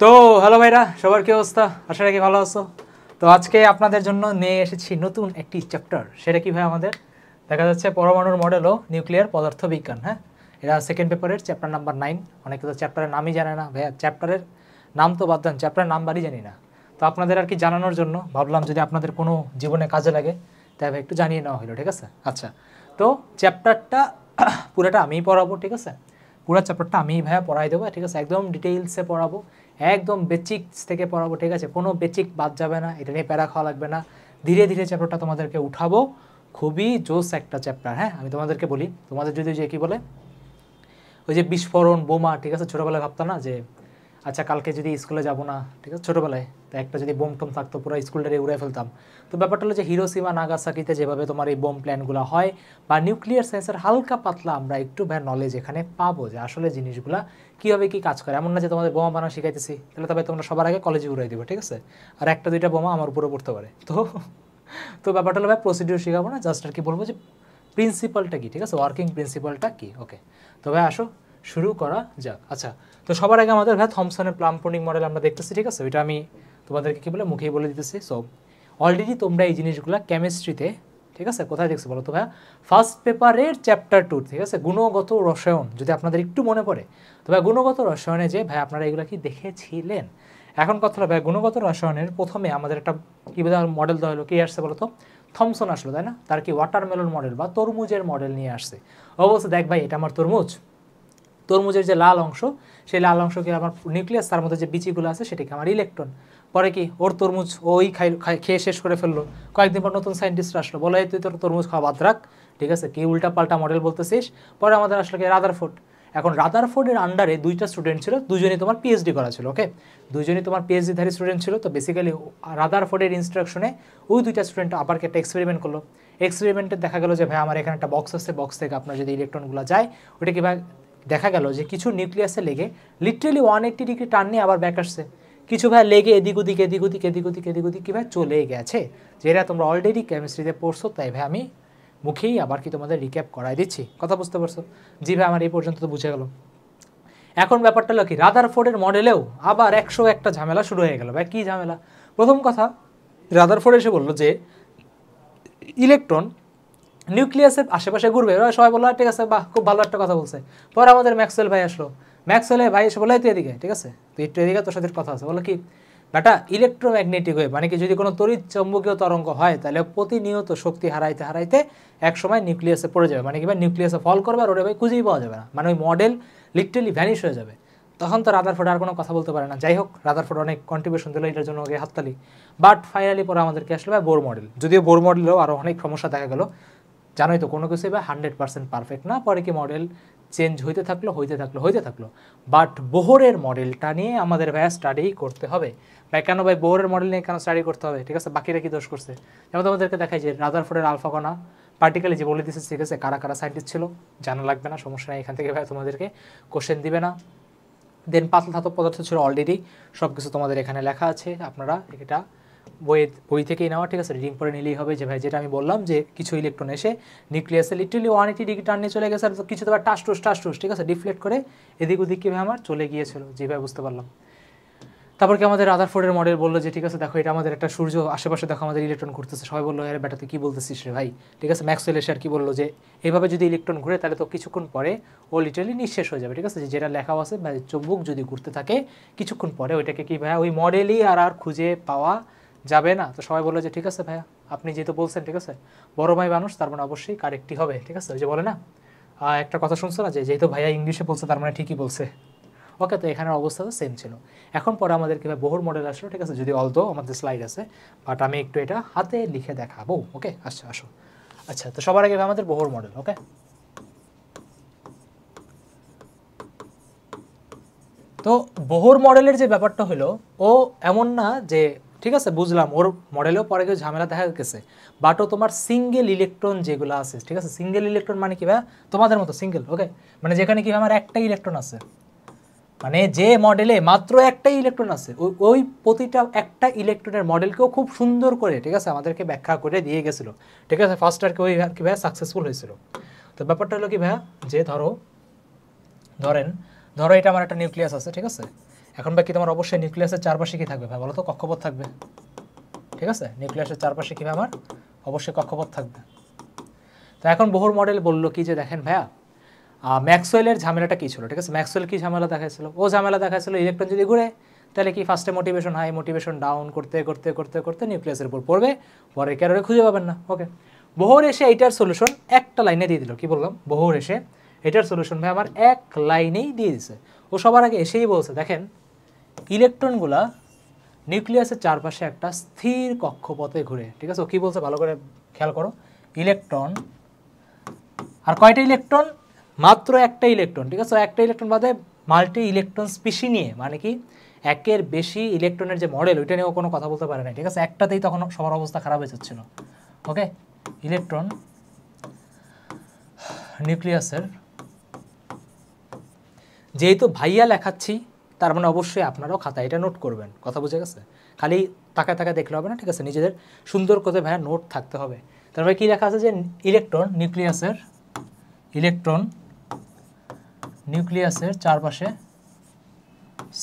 তো হ্যালো ভাইরা, সবার কি অবস্থা? আশা রাখি ভালো আছো। তো আজকে আপনাদের জন্য নিয়ে এসেছি নতুন একটি চ্যাপ্টার। সেটা কি ভাই? আমাদের দেখা যাচ্ছে পরমাণুর মডেল ও নিউক্লিয়ার পদার্থবিজ্ঞান। হ্যাঁ, এটা সেকেন্ড পেপারের চ্যাপ্টার নাম্বার 9। অনেকে তো চ্যাপ্টারের নামই জানে না ভাইয়া, চ্যাপ্টারের নাম তো বাদ দেন, চ্যাপ্টারের নাম্বারই জানি না। তো আপনাদের আর কি জানানোর জন্য ভাবলাম যদি আপনাদের কোনো জীবনে কাজে লাগে তাই ভাই একটু জানিয়ে নেওয়া হলো, ঠিক আছে? আচ্ছা, তো চ্যাপ্টারটা পুরোটা আমিই পড়াবো, ঠিক আছে? পুরো চ্যাপ্টারটা আমিই ভাইয়া পড়াই দেবো, ঠিক আছে? একদম ডিটেইলসে পড়াবো, একদম বেসিক্স থেকে পড়াবো, ঠিক আছে? কোনো বেসিক বাদ যাবে না, এটা নিয়ে প্যারা খাওয়া লাগবে না। ধীরে ধীরে চ্যাপ্টারটা তোমাদেরকে উঠাবো। খুবই জোস একটা চ্যাপ্টার। হ্যাঁ, আমি তোমাদেরকে বলি, তোমাদের যদি যে কী বলে ওই যে বিস্ফোরণ বোমা, ঠিক আছে? ছোটোবেলায় ভাবতাম না যে আচ্ছা কালকে যদি স্কুলে যাবো না, ঠিক আছে? ছোটোবেলায় তো একটা যদি বোম টোম থাকতো পুরো স্কুলটারে উড়ে ফেলতাম। তো ব্যাপারটা হলো যে হিরোশিমা নাগাসাকিতে যেভাবে তোমার এই বোম প্ল্যানগুলো হয় বা নিউক্লিয়ার সায়েন্সের হালকা পাতলা আমরা একটু ভ্যার নলেজ এখানে পাবো যে আসলে জিনিসগুলো কীভাবে কী কাজ করে। এমন না যে তোমাদের বোমা বানানো শিখাইতেছি, তাহলে তবে তোমরা সবার আগে কলেজে উড়াই দেবো, ঠিক আছে? আর একটা দুইটা বোমা আমার উপরে পড়তে পারে। তো ব্যাপারটা হলো ভাই প্রসিডিউর শেখাবো না, জাস্ট আর কি বলবো যে প্রিন্সিপালটা কী, ঠিক আছে? ওয়ার্কিং প্রিন্সিপালটা কী। ওকে, তো ভাই আসো শুরু করা যাক। আচ্ছা, তো সবার আগে আমাদের ভাই থমসনের প্লাম্পনিক মডেল আমরা দেখতেছি, ঠিক আছে? ওইটা আমি তোমাদেরকে কী বলে মুখেই বলে দিতেছি। সো অলরেডি তোমরা এই জিনিসগুলো কেমিস্ট্রিতে, ঠিক আছে, কোথায় দেখছো বলো তো ভাইয়া? ফার্স্ট পেপারের চ্যাপ্টার 2, ঠিক আছে? গুণগত রসায়ন, যদি আপনাদের একটু মনে পড়ে তো ভাই গুণগত রসায়নে যে ভাই আপনারা এগুলো কি দেখেছিলেন? এখন কথা হলো ভাই গুণগত রসায়নের প্রথমে আমাদের একটা কী বোধ মডেল দেওয়া হলো, কে আসছে বলো তো? থমসন আসলো, তাই না? তার কি ওয়াটারমেলন মডেল বা তরমুজের মডেল নিয়ে আসছে। অবশ্য দেখ ভাই, এটা আমার তরমুজ, তরমুজের যে লাল অংশ, সেই লাল অংশকে আমার নিউক্লিয়াস, তার মধ্যে যে বিচিগুলো আছে সেটাকে আমার ইলেকট্রন। পরে কি ওর তরমুজ ওই খেয়ে শেষ করে ফেললো। কয়েকদিন পর নতুন সায়েন্টিস্ট আসলো, বলে তুই তোর তরমুজ খাওয়া বাদ রাখ, ঠিক আছে? কি উল্টা পাল্টা মডেল বলতেছিস। পরে আমাদের আসলে কি রাদারফোর্ড। এখন রাদারফোর্ডের আন্ডারে দুইটা স্টুডেন্ট ছিল, দুজনেই তোমার পিএইচডি করা ছিল। ওকে, দুজনেই তোমার পিএইচডিধারী স্টুডেন্ট ছিল। তো বেসিক্যালি রাদারফোর্ডের ইনস্ট্রাকশনে ওই দুইটা স্টুডেন্ট আবার একটা এক্সপেরিমেন্ট করলো। এক্সপেরিমেন্টে দেখা গেল যে ভাই আমার এখানে একটা বক্স আছে, বক্স থেকে আপনার যদি ইলেকট্রনগুলো যায় ওটা কি ভাই দেখা গেল যে কিছু নিউক্লিয়াসে লেগে লিটারেলি 180 ডিগ্রি টার্ন নিয়ে আবার ব্যাক আসছে। কিছু ভাই লেগে এদিক ওদিক এদিক ওদিক এদিক ওদিক এদিক ওদিক কী ভাই চলে গেছে, যেটা তোমরা অলরেডি কেমিস্ট্রিতে পড়ছো। তাই ভাই আমি মুখেই আবার কি তোমাদের রিক্যাপ করাই দিচ্ছি। কথা বুঝতে পারছো? জি ভাই, আমার এই পর্যন্ত তো বুঝে গেল। এখন ব্যাপারটা হলো কি, রাদারফোর্ডের মডেলেও আবার 101টা ঝামেলা শুরু হয়ে গেল। ভাই কী ঝামেলা? প্রথম কথা, রাদারফোর্ড এসে বললো যে ইলেকট্রন নিউক্লিয়াসের আশেপাশে ঘুরবে। সবাই বললো ঠিক আছে, বাহ, খুব ভালো একটা কথা বলছে। পরে আমাদের ম্যাক্সওয়েল ভাই আসলো। ম্যাক্সওয়েল ভাই এসে বলে তুই এদিকে, ঠিক আছে, তুই একটু এদিকে, তোর সাথে কথা আছে। বলো কি বেটা, ইলেকট্রোম্যাগনেটিক ওয়েভ মানে কি, যদি কোনো তড়িৎ চৌম্বকীয় তরঙ্গ হয় তাহলে প্রতিনিয়ত শক্তি হারাইতে হারাইতে এক সময় নিউক্লিয়াসে পড়ে যাবে। মানে কি ভাই নিউক্লিয়াসে ফল করবে আর ওটা ভাই খুঁজেই পাওয়া যাবে না, মানে ওই মডেল লিটারেলি ভ্যানিশ হয়ে যাবে। তখন তো রাদারফোর্ড আর কোনো কথা বলতে পারে না। যাই হোক, রাদারফোর্ড অনেক কন্ট্রিবিউশন দিল, এটার জন্য ওকে হাততালি। বাট ফাইনালি পরে আমাদেরকে আসলে ভাই বোর মডেল। যদিও বোর মডেলেও আরও অনেক সমস্যা দেখা গেল। জানোই তো কোনো কিছুই বা 100% পারফেক্ট না। পরে কি মডেল চেঞ্জ হইতে থাকলো। বাট বোহরের মডেলটা নিয়ে আমাদের ভাইয়া স্টাডি করতে হবে। ভাই কেন ভাই বোহরের মডেল নিয়ে কেন স্টাডি করতে হবে? ঠিক আছে, বাকিরা কি দোষ করছে? যেমন তোমাদেরকে দেখাই যে রাদারফোর্ডের আলফা কণা পার্টিকেলে যে বলে দিচ্ছে, ঠিক আছে, কারা কারা সায়েন্টিস্ট ছিল জানা লাগবে না, সমস্যা নেই। এখান থেকে ভাই তোমাদেরকে কোশ্চেন দিবে না। দেন পাতলা ধাতব পদার্থ ছিল অলরেডি সব কিছু তোমাদের এখানে লেখা আছে, আপনারা এটা বই থেকেই নেওয়া, ঠিক আছে? রিডিং করে নিলেই হবে। যে ভাই যেটা আমি বললাম যে কিছু ইলেকট্রন এসে নিউক্লিয়াসে লিটারালি 180 ডিগ্রি টার্ন নিয়ে চলে গেছে, আর কিছু তো টাস টুস, ঠিক আছে, ডিফ্লেক্ট করে এদিক ওদিক কীভাবে আমার চলে গিয়েছিল। যেভাবে বুঝতে পারলাম। তারপর কি আমাদের রাদারফোর্ডের মডেল বললো যে ঠিক আছে দেখো, এটা আমাদের একটা সূর্য, আশেপাশে দেখো আমাদের ইলেকট্রন ঘুরতেছে। সবাই বললো আরে বেটা তুই কী বলতেছিস রে ভাই, ঠিক আছে? ম্যাক্সওয়েল এসে আর কি বললো যে এইভাবে যদি ইলেকট্রন ঘুরে তাহলে তো কিছুক্ষণ পরে ও লিটারালি নিঃশেষ হয়ে যাবে, ঠিক আছে? যেটা লেখাও আছে চুম্বক যদি ঘুরতে থাকে কিছুক্ষণ পরে ওইটাকে কি ভাইয়া ওই মডেলই আর খুঁজে পাওয়া যাবে না। তো সবাই বললো যে ঠিক আছে ভাইয়া, আপনি যেহেতু বলছেন, ঠিক আছে, বড় ভাই মানুষ, তার মানে অবশ্যই কারেক্টই হবে, ঠিক আছে? ওই যে বলে না একটা কথা শুনছো না, যে যেহেতু ভাইয়া ইংলিশে বলছে তার মানে ঠিকই বলছে। ওকে, তো এখানের অবস্থা তো সেম ছিল। এখন পরে আমাদের কীভাবে বোহর মডেল আসলো, ঠিক আছে, যদি অলদো আমাদের স্লাইড আছে, বাট আমি একটু এটা হাতে লিখে দেখাবো। ওকে, আচ্ছা আসো। আচ্ছা, তো সবার আগে আমাদের বোহর মডেল। ওকে, তো বোহর মডেলের যে ব্যাপারটা হলো, ও এমন না যে ঠিক আছে বুঝলাম ওর মডেলেও পরে কেউ ঝামেলা দেখা গেছে, বাট ও তোমার সিঙ্গেল ইলেকট্রন যেগুলো আছে, ঠিক আছে, সিঙ্গেল ইলেকট্রন মানে কি ভাই তোমাদের মতো সিঙ্গেল। ওকে, মানে যেখানে কি আমার একটাই ইলেকট্রন আছে, মানে যে মডেলে মাত্র একটাই ইলেকট্রন আছে, ওই প্রতিটা একটা ইলেকট্রনের মডেলকেও খুব সুন্দর করে, ঠিক আছে, আমাদেরকে ব্যাখ্যা করে দিয়ে গেছিলো, ঠিক আছে? ফার্স্ট আর কি ওই আর কি ভাইয়া সাকসেসফুল হয়েছিল। তো ব্যাপারটা হলো কি ভাইয়া, যে ধরো এটা আমার একটা নিউক্লিয়াস আছে, ঠিক আছে? এখন বাকি তোমার অবশ্যই নিউক্লিয়াসের চারপাশে কি থাকবে ভাই বলো তো? কক্ষপথ থাকবে, ঠিক আছে? নিউক্লিয়াসের চারপাশে কি আমার অবশ্যই কক্ষপথ থাকবে। তো এখন বোহর মডেল বললো কি যে দেখেন ভাইয়া ম্যাক্সওয়েলের ঝামেলাটা কী ছিল, ঠিক আছে? ম্যাক্সওয়েল কী ঝামেলা দেখাইছিল? ও ঝামেলা দেখাইছিল ইলেকট্রন যদি ঘুরে তাহলে কি ফার্স্টে মোটিভেশন হাই, মোটিভেশন ডাউন করতে করতে করতে করতে নিউক্লিয়াসের উপর পড়বে, পরে ক্যারোরে খুঁজে পাবেন না। ওকে, বোহর এসে এইটার সলিউশন একটা লাইনে দিয়ে দিল। কি বললাম? বোহর এসে এটার সলিউশন ভাই আমার এক লাইনেই দিয়ে দিছে। ও সবার আগে এসেই বলছে দেখেন ইলেকট্রনগুলা নিউক্লিয়াসের চারপাশে একটা স্থির কক্ষপথে ঘুরে, ঠিক আছে? ও কী বলছে ভালো করে খেয়াল করো, ইলেকট্রন আর কয়টা ইলেকট্রন? মাত্র একটা ইলেকট্রন, ঠিক আছে? একটা ইলেকট্রন বাদে মাল্টি ইলেকট্রন স্পিসি নিয়ে, মানে কি একের বেশি ইলেকট্রনের যে মডেল ওইটা নিয়েও কোনো কথা বলতে পারে না, ঠিক আছে? একটাতেই তখন সবার অবস্থা খারাপ হয়ে যাচ্ছিল। ওকে, ইলেকট্রন নিউক্লিয়াসের, যেহেতু ভাইয়া লেখাচ্ছি তার মানে অবশ্যই আপনারাও খাতা এটা নোট করবেন, কথা বুঝে গেছে? খালি তাকায় তাকায় দেখলে হবে না, ঠিক আছে? নিজেদের সুন্দর করে ভাইয়া নোট থাকতে হবে। তারপরে কি লেখা আছে যে ইলেকট্রন নিউক্লিয়াসের চারপাশে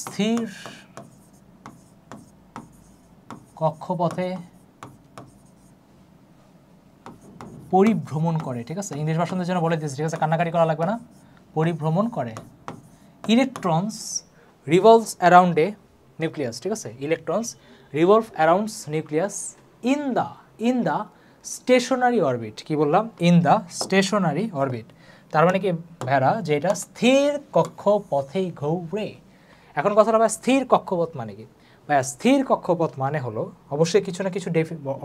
স্থির কক্ষপথে পরিভ্রমণ করে, ঠিক আছে? ইংলিশ ভাষণের জন্য বলে দিয়েছি, ঠিক আছে? কান্নাকাটি করা লাগবে না, পরিভ্রমণ করে। Electrons revolves around a nucleus, ঠিক আছে? Electrons revolve arounds nucleus in the stationary orbit. কি বললাম? In the stationary orbit. তার মানে কি ভেড়া যে এটা স্থির কক্ষপথেই ঘুরে। এখন কথাটা ভাই স্থির কক্ষপথ মানে কি ভাইয়া? স্থির কক্ষপথ মানে হলো অবশ্যই কিছু না কিছু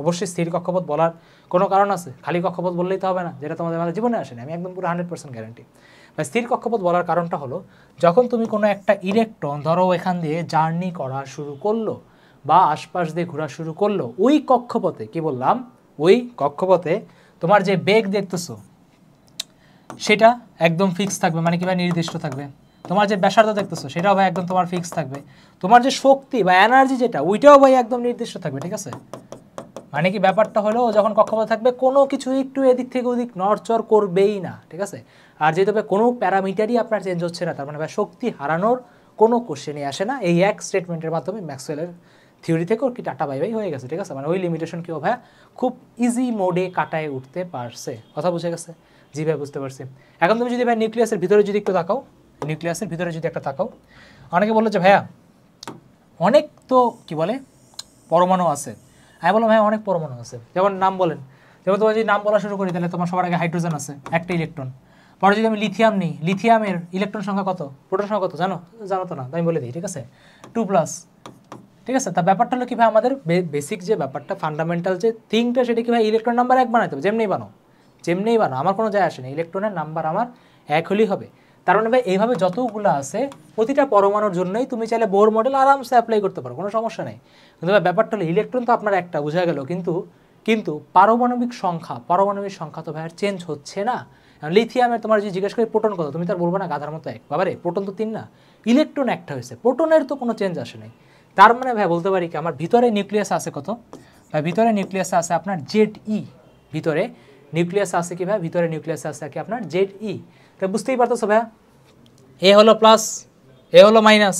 অবশ্যই স্থির কক্ষপথ বলার কোনো কারণ আছে, খালি কক্ষপথ বললেই তো হবে না, যেটা তোমাদের মাঝে জীবনে আসেনি, আমি একদম পুরো 100% গ্যারান্টি। ভাই স্থির কক্ষপথ বলার কারণটা হলো যখন তুমি কোনো একটা ইলেকট্রন ধরো এখান দিয়ে জার্নি করা শুরু করলো বা আশপাশ দিয়ে ঘোরা শুরু করলো, ওই কক্ষপথে, কি বললাম, ওই কক্ষপথে তোমার যে বেগ দেখতেছো সেটা একদম ফিক্স থাকবে, মানে কি ভাই নির্দিষ্ট থাকবে। তোমার যে ব্যাসার্ধ দেখতেছো সেটাও ভাই একদম তোমার ফিক্স থাকবে। তোমার যে শক্তি বা এনার্জি যেটা ওইটাও ভাই একদম নির্দিষ্ট থাকবে, ঠিক আছে? মানে কি ব্যাপারটা হলো যখন কক্ষপথে থাকবে কোনো কিছু একটু এদিক থেকে ওদিক নড়চড় করবেই না, ঠিক আছে? আর যেহেতু ভাই কোনো প্যারামিটারই আপনার চেঞ্জ হচ্ছে না, তার মানে ভাই শক্তি হারানোর কোনো কোশ্চেনই আসে না। এই এক স্টেটমেন্টের মাধ্যমে ম্যাক্সওয়েলের থিওরি থেকেও কি টাটা বাই বাই হয়ে গেছে, ঠিক আছে? মানে ওই লিমিটেশন কেউ ভাই খুব ইজি মোডে কাটায় উঠতে পারছে, কথা বুঝে গেছে? জি ভাই বুঝতে পারছি। এখন তুমি যদি ভাই নিউক্লিয়াসের ভিতরে যদি একটু তাকাও, নিউক্লিয়াসের ভিতরে যদি একটা তাকাও, অনেকে বললো যে ভাইয়া অনেক তো কি বলে পরমাণু আছে। আমি বললাম ভাই অনেক পরমাণু আছে, যেমন নাম বলেন, যেমন তোমার যদি নাম বলা শুরু করি তাহলে তোমার সবার আগে হাইড্রোজেন আছে একটা ইলেকট্রন। পরে যদি আমি লিথিয়াম নিই, লিথিয়ামের ইলেকট্রন সংখ্যা কত, প্রোটন সংখ্যা কত জানো? জানো তো না, আমি বলে দিই, ঠিক আছে? 2+, ঠিক আছে? তা ব্যাপারটা হলো কি ভাই আমাদের বেসিক যে ব্যাপারটা ফান্ডামেন্টাল যে থিংটা সেটা কি ভাই ইলেকট্রন নাম্বার 1 বানাইতে হবে, যেমনিই বানো, আমার কোনো যায় আসে না, ইলেকট্রনের নাম্বার আমার 1 হলেই হবে। তার মানে ভাই এইভাবে যতগুলো আছে প্রতিটা পরমাণুর জন্যই তুমি চাইলে বোর মডেল আরামসে অ্যাপ্লাই করতে পারো, কোনো সমস্যা নেই। কিন্তু ভাই ব্যাপারটা হলো ইলেকট্রন তো আপনার একটা বোঝা গেল, কিন্তু পারমাণবিক সংখ্যা তো ভাই আর চেঞ্জ হচ্ছে না। লিথিয়ামের তোমার যদি জিজ্ঞেস করি প্রোটন কত, তুমি তার বলবো না গাধার মতো 1, বাবারে প্রোটন তো 3 না, ইলেকট্রন একটা হয়েছে, প্রোটনের তো কোনো চেঞ্জ আসে নাই। তার মানে ভাই বলতে পারি কি আমার ভিতরে নিউক্লিয়াস আছে কত ভাই? ভিতরে নিউক্লিয়াস আছে আপনার ZE, ভিতরে নিউক্লিয়াস আছে কি ভাই? ভিতরে নিউক্লিয়াস আছে কি আপনার ZE। তো বুঝতেই পারতেছো ভাইয়া, এ হলো প্লাস, এ হলো মাইনাস,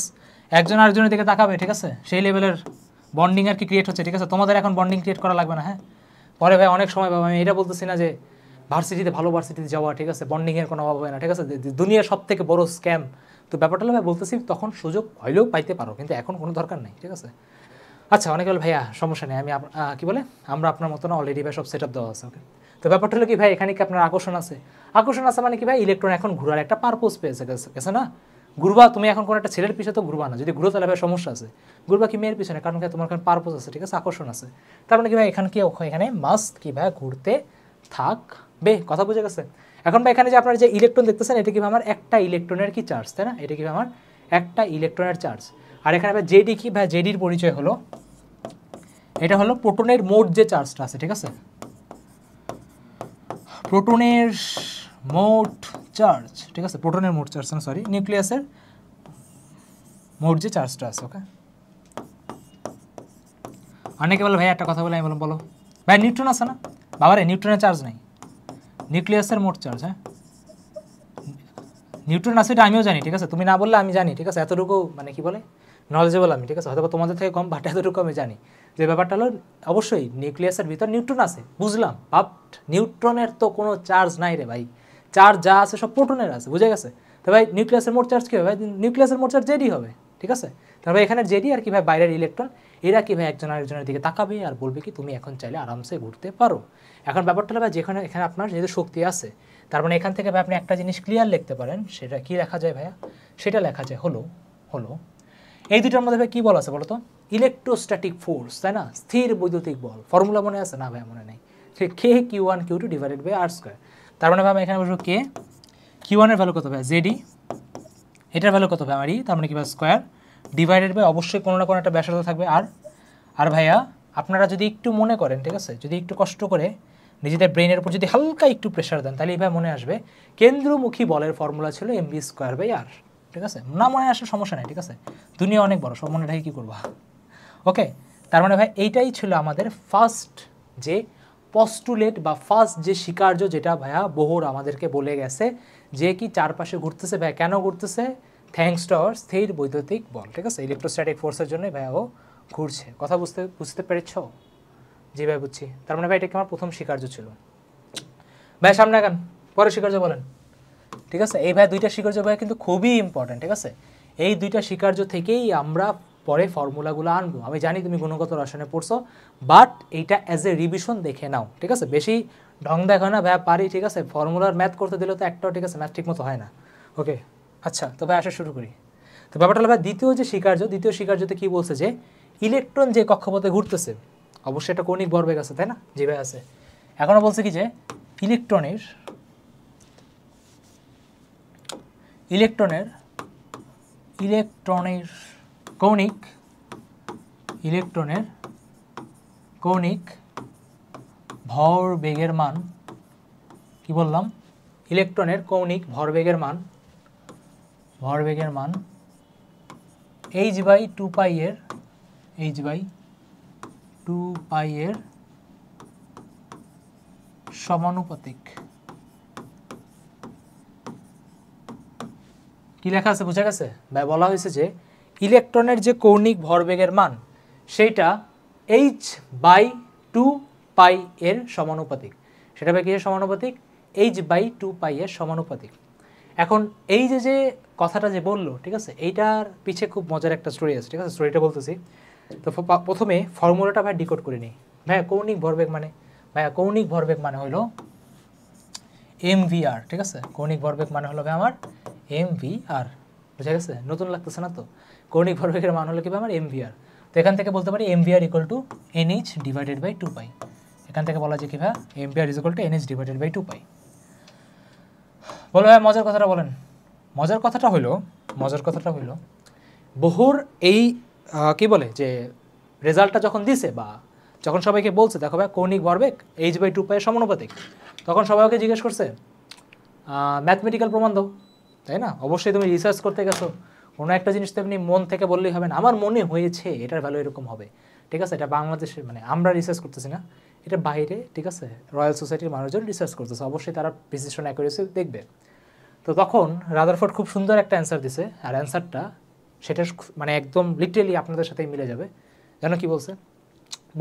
একজন আরেকজনের দিকে তাকাবে, ঠিক আছে? সেই লেভেলের বন্ডিং আর কি ক্রিয়েট হচ্ছে, ঠিক আছে? তোমাদের এখন বন্ডিং ক্রিয়েট করা লাগবে না, হ্যাঁ? পরে ভাই অনেক সময় পাবো, আমি এটা বলতেছি না যে ভার্সিটিতে ভালো ভার্সিটিতে যাওয়া, ঠিক আছে? বন্ডিংয়ের কোনো অভাব হয় না, ঠিক আছে? দুনিয়ার সব থেকে বড় স্ক্যাম, তো ব্যাপারটা হলো ভাই বলতেছি তখন সুযোগ হইলেও পাইতে পারো, কিন্তু এখন কোনো দরকার নেই, ঠিক আছে? আচ্ছা, অনেকে বলে ভাইয়া সমস্যা নেই, আমি কি বলে আমরা আপনার মতো না, অলরেডি ভাই সব সেট আপ দেওয়া আছে। ওকে, তো ব্যাপারটা হলো কি ভাই এখানে কি আপনার আকর্ষণ আছে মানে কি ভাই ইলেকট্রন এখন ঘুরার একটা পারপোজ পেয়েছে গেছে না? ঘুরবা তুমি এখন কোনো একটা ছেলের পিছনে তো ঘুরবা না, যদি ঘুরো তাহলে ভাই সমস্যা আছে। ঘুরবা কি মেয়ের পিছনে, কারণ তোমার এখানে পারপোজ আছে, ঠিক আছে? আকর্ষণ আছে, তার মানে কি ভাই এখানে মাস্ট কি ভাই ঘুরতে থাকবে, কথা বুঝে গেছে? এখন ভাই এখানে যে আপনার যে ইলেকট্রন দেখতেছেন এটা কি আমার একটা ইলেকট্রনের কি চার্জ, তাই না? এটা কি আমার একটা ইলেকট্রনের চার্জ। আর এখানে ভাই জেডি কি ভাই? জেডির পরিচয় হলো এটা হলো প্রোটনের মোট যে চার্জটা আছে, ঠিক আছে? প্রোটনের মোট চার্জ, ঠিক আছে? প্রোটনের মোট চার্জ, সরি, নিউক্লিয়াসের মোট যে চার্জটা আছে। ওকে, অনেকে বলে ভাই একটা কথা বলে, আমি বললাম বলো ভাই নিউট্রন আছে না? বাবারে নিউট্রনের চার্জ নাই, নিউক্লিয়াসের মোট চার্জ, হ্যাঁ নিউট্রন আছে, এটা আমিও জানি, ঠিক আছে? তুমি না বললে আমি জানি, ঠিক আছে? এতটুকু মানে কি বলে নলেজেবল আমি, ঠিক আছে, হয়তো তোমাদের থেকে কম, বাট এতটুকু আমি জানি যে ব্যাপারটা হলো অবশ্যই নিউক্লিয়াসের ভিতর নিউট্রন আছে, বুঝলাম, বাট নিউট্রনের তো কোনো চার্জ নাই রে ভাই, চার্জ যা আছে সব প্রোটনের আছে, বুঝে গেছে? তো ভাই নিউক্লিয়াসের মোট চার্জ কী হবে ভাই? নিউক্লিয়াসের মোট চার্জ জেডি হবে, ঠিক আছে? তারপরে এখানে জেডি আর কি ভাই বাইরের ইলেকট্রন, এরা কি ভাই একজন আরেকজনের দিকে তাকাবে আর বলবে কি তুমি এখন চাইলে আরামসে ঘুরতে পারো। এখন ব্যাপারটা হলো ভাই যেখানে এখানে আপনার যেহেতু শক্তি আছে, তার মানে এখান থেকে ভাই আপনি একটা জিনিস ক্লিয়ার লিখতে পারেন, সেটা কি লেখা যায় ভাইয়া? সেটা লেখা যায় হলো এই দুটার মধ্যে ভাই কী বল আছে বলো তো? ইলেকট্রোস্ট্যাটিক ফোর্স, তাই না? স্থির বৈদ্যুতিক বল। ফর্মুলা মনে আছে না ভাই? মনে নেই। কে Q1 Q2 divided by R square. তার মানে ভাই আমি এখানে বসবো কে, Q1 এর ভ্যালু কত ভাই? জেডি, এটার ভ্যালু কত ভাই? আমার ই, তার মানে কি ভাই স্কোয়ার ডিভাইডেড বাই অবশ্যই কোনো না কোনো একটা ব্যাসার্ধ থাকবে আর ভাইয়া আপনারা যদি একটু মনে করেন, ঠিক আছে, যদি একটু কষ্ট করে নিজেদের ব্রেনের উপর যদি হালকা একটু প্রেশার দেন, তাহলে এইভাবে মনে আসবে কেন্দ্রমুখী বলের ফর্মুলা ছিল mv স্কোয়ার বাই আর, ঠিক আছে? না মনে আসলে সমস্যা নেই, ঠিক আছে, দুনিয়া অনেক বড়, সব মনে রাখি কী করবা, ওকে? তার মানে ভাই এইটাই ছিল আমাদের ফার্স্ট যে পস্টুলেট বা ফার্স্ট যে স্বীকার্য, যেটা ভাইয়া বোহর আমাদেরকে বলে গেছে যে কি চারপাশে ঘুরতেছে ভাইয়া, কেন ঘুরতেছে? থ্যাঙ্কস টু আওয়ার স্থির বৈদ্যুতিক বল, ঠিক আছে, ইলেকট্রোস্ট্যাটিক ফোর্সের জন্যই ভাইয়া ও ঘুরছে। কথা বুঝতে পেরেছ? জি ভাই বুঝছি। তার মানে ভাই এটা কি আমার প্রথম স্বীকার্য ছিল। ভাই সামনে আগান, পরে স্বীকার্য বলেন, ঠিক আছে? এই ভাই দুইটা স্বীকার্য ভাই কিন্তু খুবই ইম্পর্টেন্ট, ঠিক আছে? এই দুইটা স্বীকার্য থেকেই আমরা পরে ফর্মুলাগুলো আনবো। আমি জানি তুমি গুণগত রসায়নে পড়ছো, বাট এইটা অ্যাজ এ রিভিশন দেখে নাও, ঠিক আছে? বেশি ঢং দেখো না ভাই, পারি, ঠিক আছে? ফর্মুলার ম্যাথ করতে দিলে তো একটাও, ঠিক আছে, ম্যাথ ঠিক মতো হয় না, ওকে? আচ্ছা, তো ভাই আসা শুরু করি। তো ব্যাপারটা হলো ভাই দ্বিতীয় স্বীকার্যতে কী বলছে যে ইলেকট্রন যে কক্ষপথে ঘুরতেছে, অবশ্যই একটা কৌণিক ভরবেগ আছে, তাই না? জি ভাই আছে। এখনও বলছে কি যে ইলেকট্রনের কৌণিক ভরবেগের মান, কি বললাম? ইলেকট্রনের কৌণিক ভরবেগের মান h/2π এর সমানুপাতিক। কি লেখা আছে বুঝা গেছে ভাই? বলা হয়েছে যে ইলেকট্রনের যে কৌণিক ভরবেগের মান সেইটা h/2π এর সমানুপাতিক। সেটা ভাই কিসের সমানুপাতিক? h/2π এর সমানুপাতিক। এখন এই যে কথাটা যে বললো, ঠিক আছে, এইটার পিছে খুব মজার একটা স্টোরি আছে, ঠিক আছে? স্টোরিটা বলতেছি। তো প্রথমে ফর্মুলাটা ভাই ডিকোড করে নিই। ভাইয়া কৌণিক ভরবেগ মানে হলো mvr, ঠিক আছে? কৌণিক ভরবেগ মানে হলো ভাই আমার mvr, বুঝা গেছে? নতুন লাগতেছে না তো? কৌণিক ভরবেগের মান হলো কি ভাই আমার mvr। তো এখান থেকে বলতে পারি mvr equal to nh divided by 2π। এখান থেকে বলা যায় কি ভাই? mvr is equal to nh divided by 2π। বলো ভাই মজার কথাটা বলেন। মজার কথাটা হইলো বোহর এই কি বলে যে রেজাল্টটা যখন দিছে বা যখন সবাইকে বলছে দেখো ভাই কৌণিক ভরবেগ h/2π এর সমানুপাতিক, তখন সবাই ওকে জিজ্ঞেস করছে ম্যাথমেটিক্যাল প্রমাণ দাও, তাই না? অবশ্যই তুমি রিসার্চ করতে গেছো, কোনো একটা জিনিস তো এমনি মন থেকে বললেই হবে না, আমার মনে হয়েছে এটার ভ্যালু এরকম হবে, ঠিক আছে? এটা বাংলাদেশে মানে আমরা রিসার্চ করতেছি না, এটা বাইরে, ঠিক আছে, রয়্যাল সোসাইটির মানুষজন রিসার্চ করতেছে, অবশ্যই তারা প্রিসিশন অ্যাকুরেসি দেখবে। তো তখন রাদারফোর্ড খুব সুন্দর একটা অ্যান্সার দিছে, আর অ্যান্সারটা সেটা মানে একদম লিটারেলি আপনাদের সাথেই মিলে যাবে। জানো কি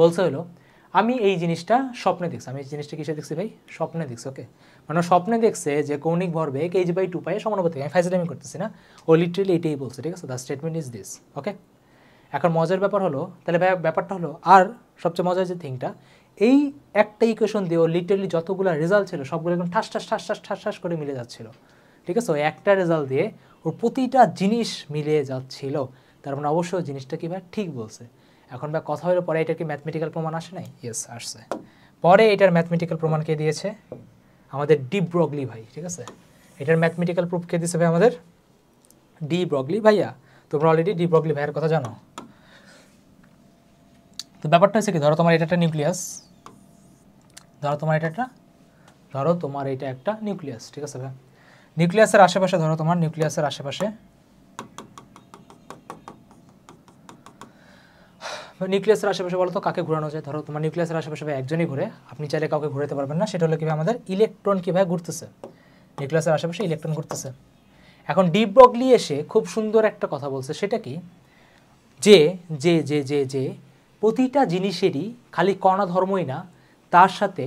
বলছে হলো আমি এই জিনিসটা স্বপ্নে দেখছি। আমি এই জিনিসটা কিসে দেখছি ভাই? স্বপ্নে দেখছি, ওকে? মানে স্বপ্নে দেখছে যে কৌণিক ভরবেগ h/2π এর সমানুপাতিক। আমি ফাইজলামি করতেছি না, ও লিটারেলি এটাই বলছে, ঠিক আছে? দ্য স্টেটমেন্ট ইজ দিস, ওকে? এখন মজার ব্যাপার হলো, তাহলে ভাই ব্যাপারটা হলো, আর সবচেয়ে মজার যে থিংটা, এই একটা ইকুয়েশন দিয়ে ও লিটারেলি যতগুলো রেজাল্ট ছিল সবগুলো এখন ঠাস করে মিলে যাচ্ছিল, ঠিক আছে? ওই একটা রেজাল্ট দিয়ে ওর প্রতিটা জিনিস মিলে যাচ্ছিল, তার মানে অবশ্যই জিনিসটা কি ভাই ঠিক বলছে। এখন ভাই কথা হলো পরে এটার কি ম্যাথমেটিক্যাল প্রমাণ আসে নাই? ইয়েস আসছে। পরে এটার ম্যাথমেটিক্যাল প্রমাণ কে দিয়েছে? আমাদের ডি ব্রগলি ভাই, ঠিক আছে? এটার ম্যাথমেটিক্যাল প্রুফ কে দিয়েছে ভাই? আমাদের ডি ব্রগলি ভাইয়া। তোমরা অলরেডি ডি ব্রগলি ভাইয়ের কথা জানো। তো ব্যাপারটা হচ্ছে কি, ধরো তোমার এটা একটা নিউক্লিয়াস, ধরো তোমার এটা একটা নিউক্লিয়াস, ঠিক আছে ভাই? নিউক্লিয়াসের আশেপাশে ধরো তোমার নিউক্লিয়াসের আশেপাশে বলো তো কাকে ঘোরানো যায়? ধরো তোমার নিউক্লিয়াসের আশেপাশে ভাই একজনই ঘুরে, আপনি চাইলে কাউকে ঘুরাতে পারবেন না। সেটা হলো কি ভাই? আমাদের ইলেকট্রন কীভাবে ঘুরতেছে, নিউক্লিয়াসের আশেপাশে ইলেকট্রন ঘুরতেছে। এখন ডি ব্রগলি এসে খুব সুন্দর একটা কথা বলছে, সেটা কি? যে যে যে যে যে প্রতিটা জিনিসেরই খালি কণা ধর্মই না, তার সাথে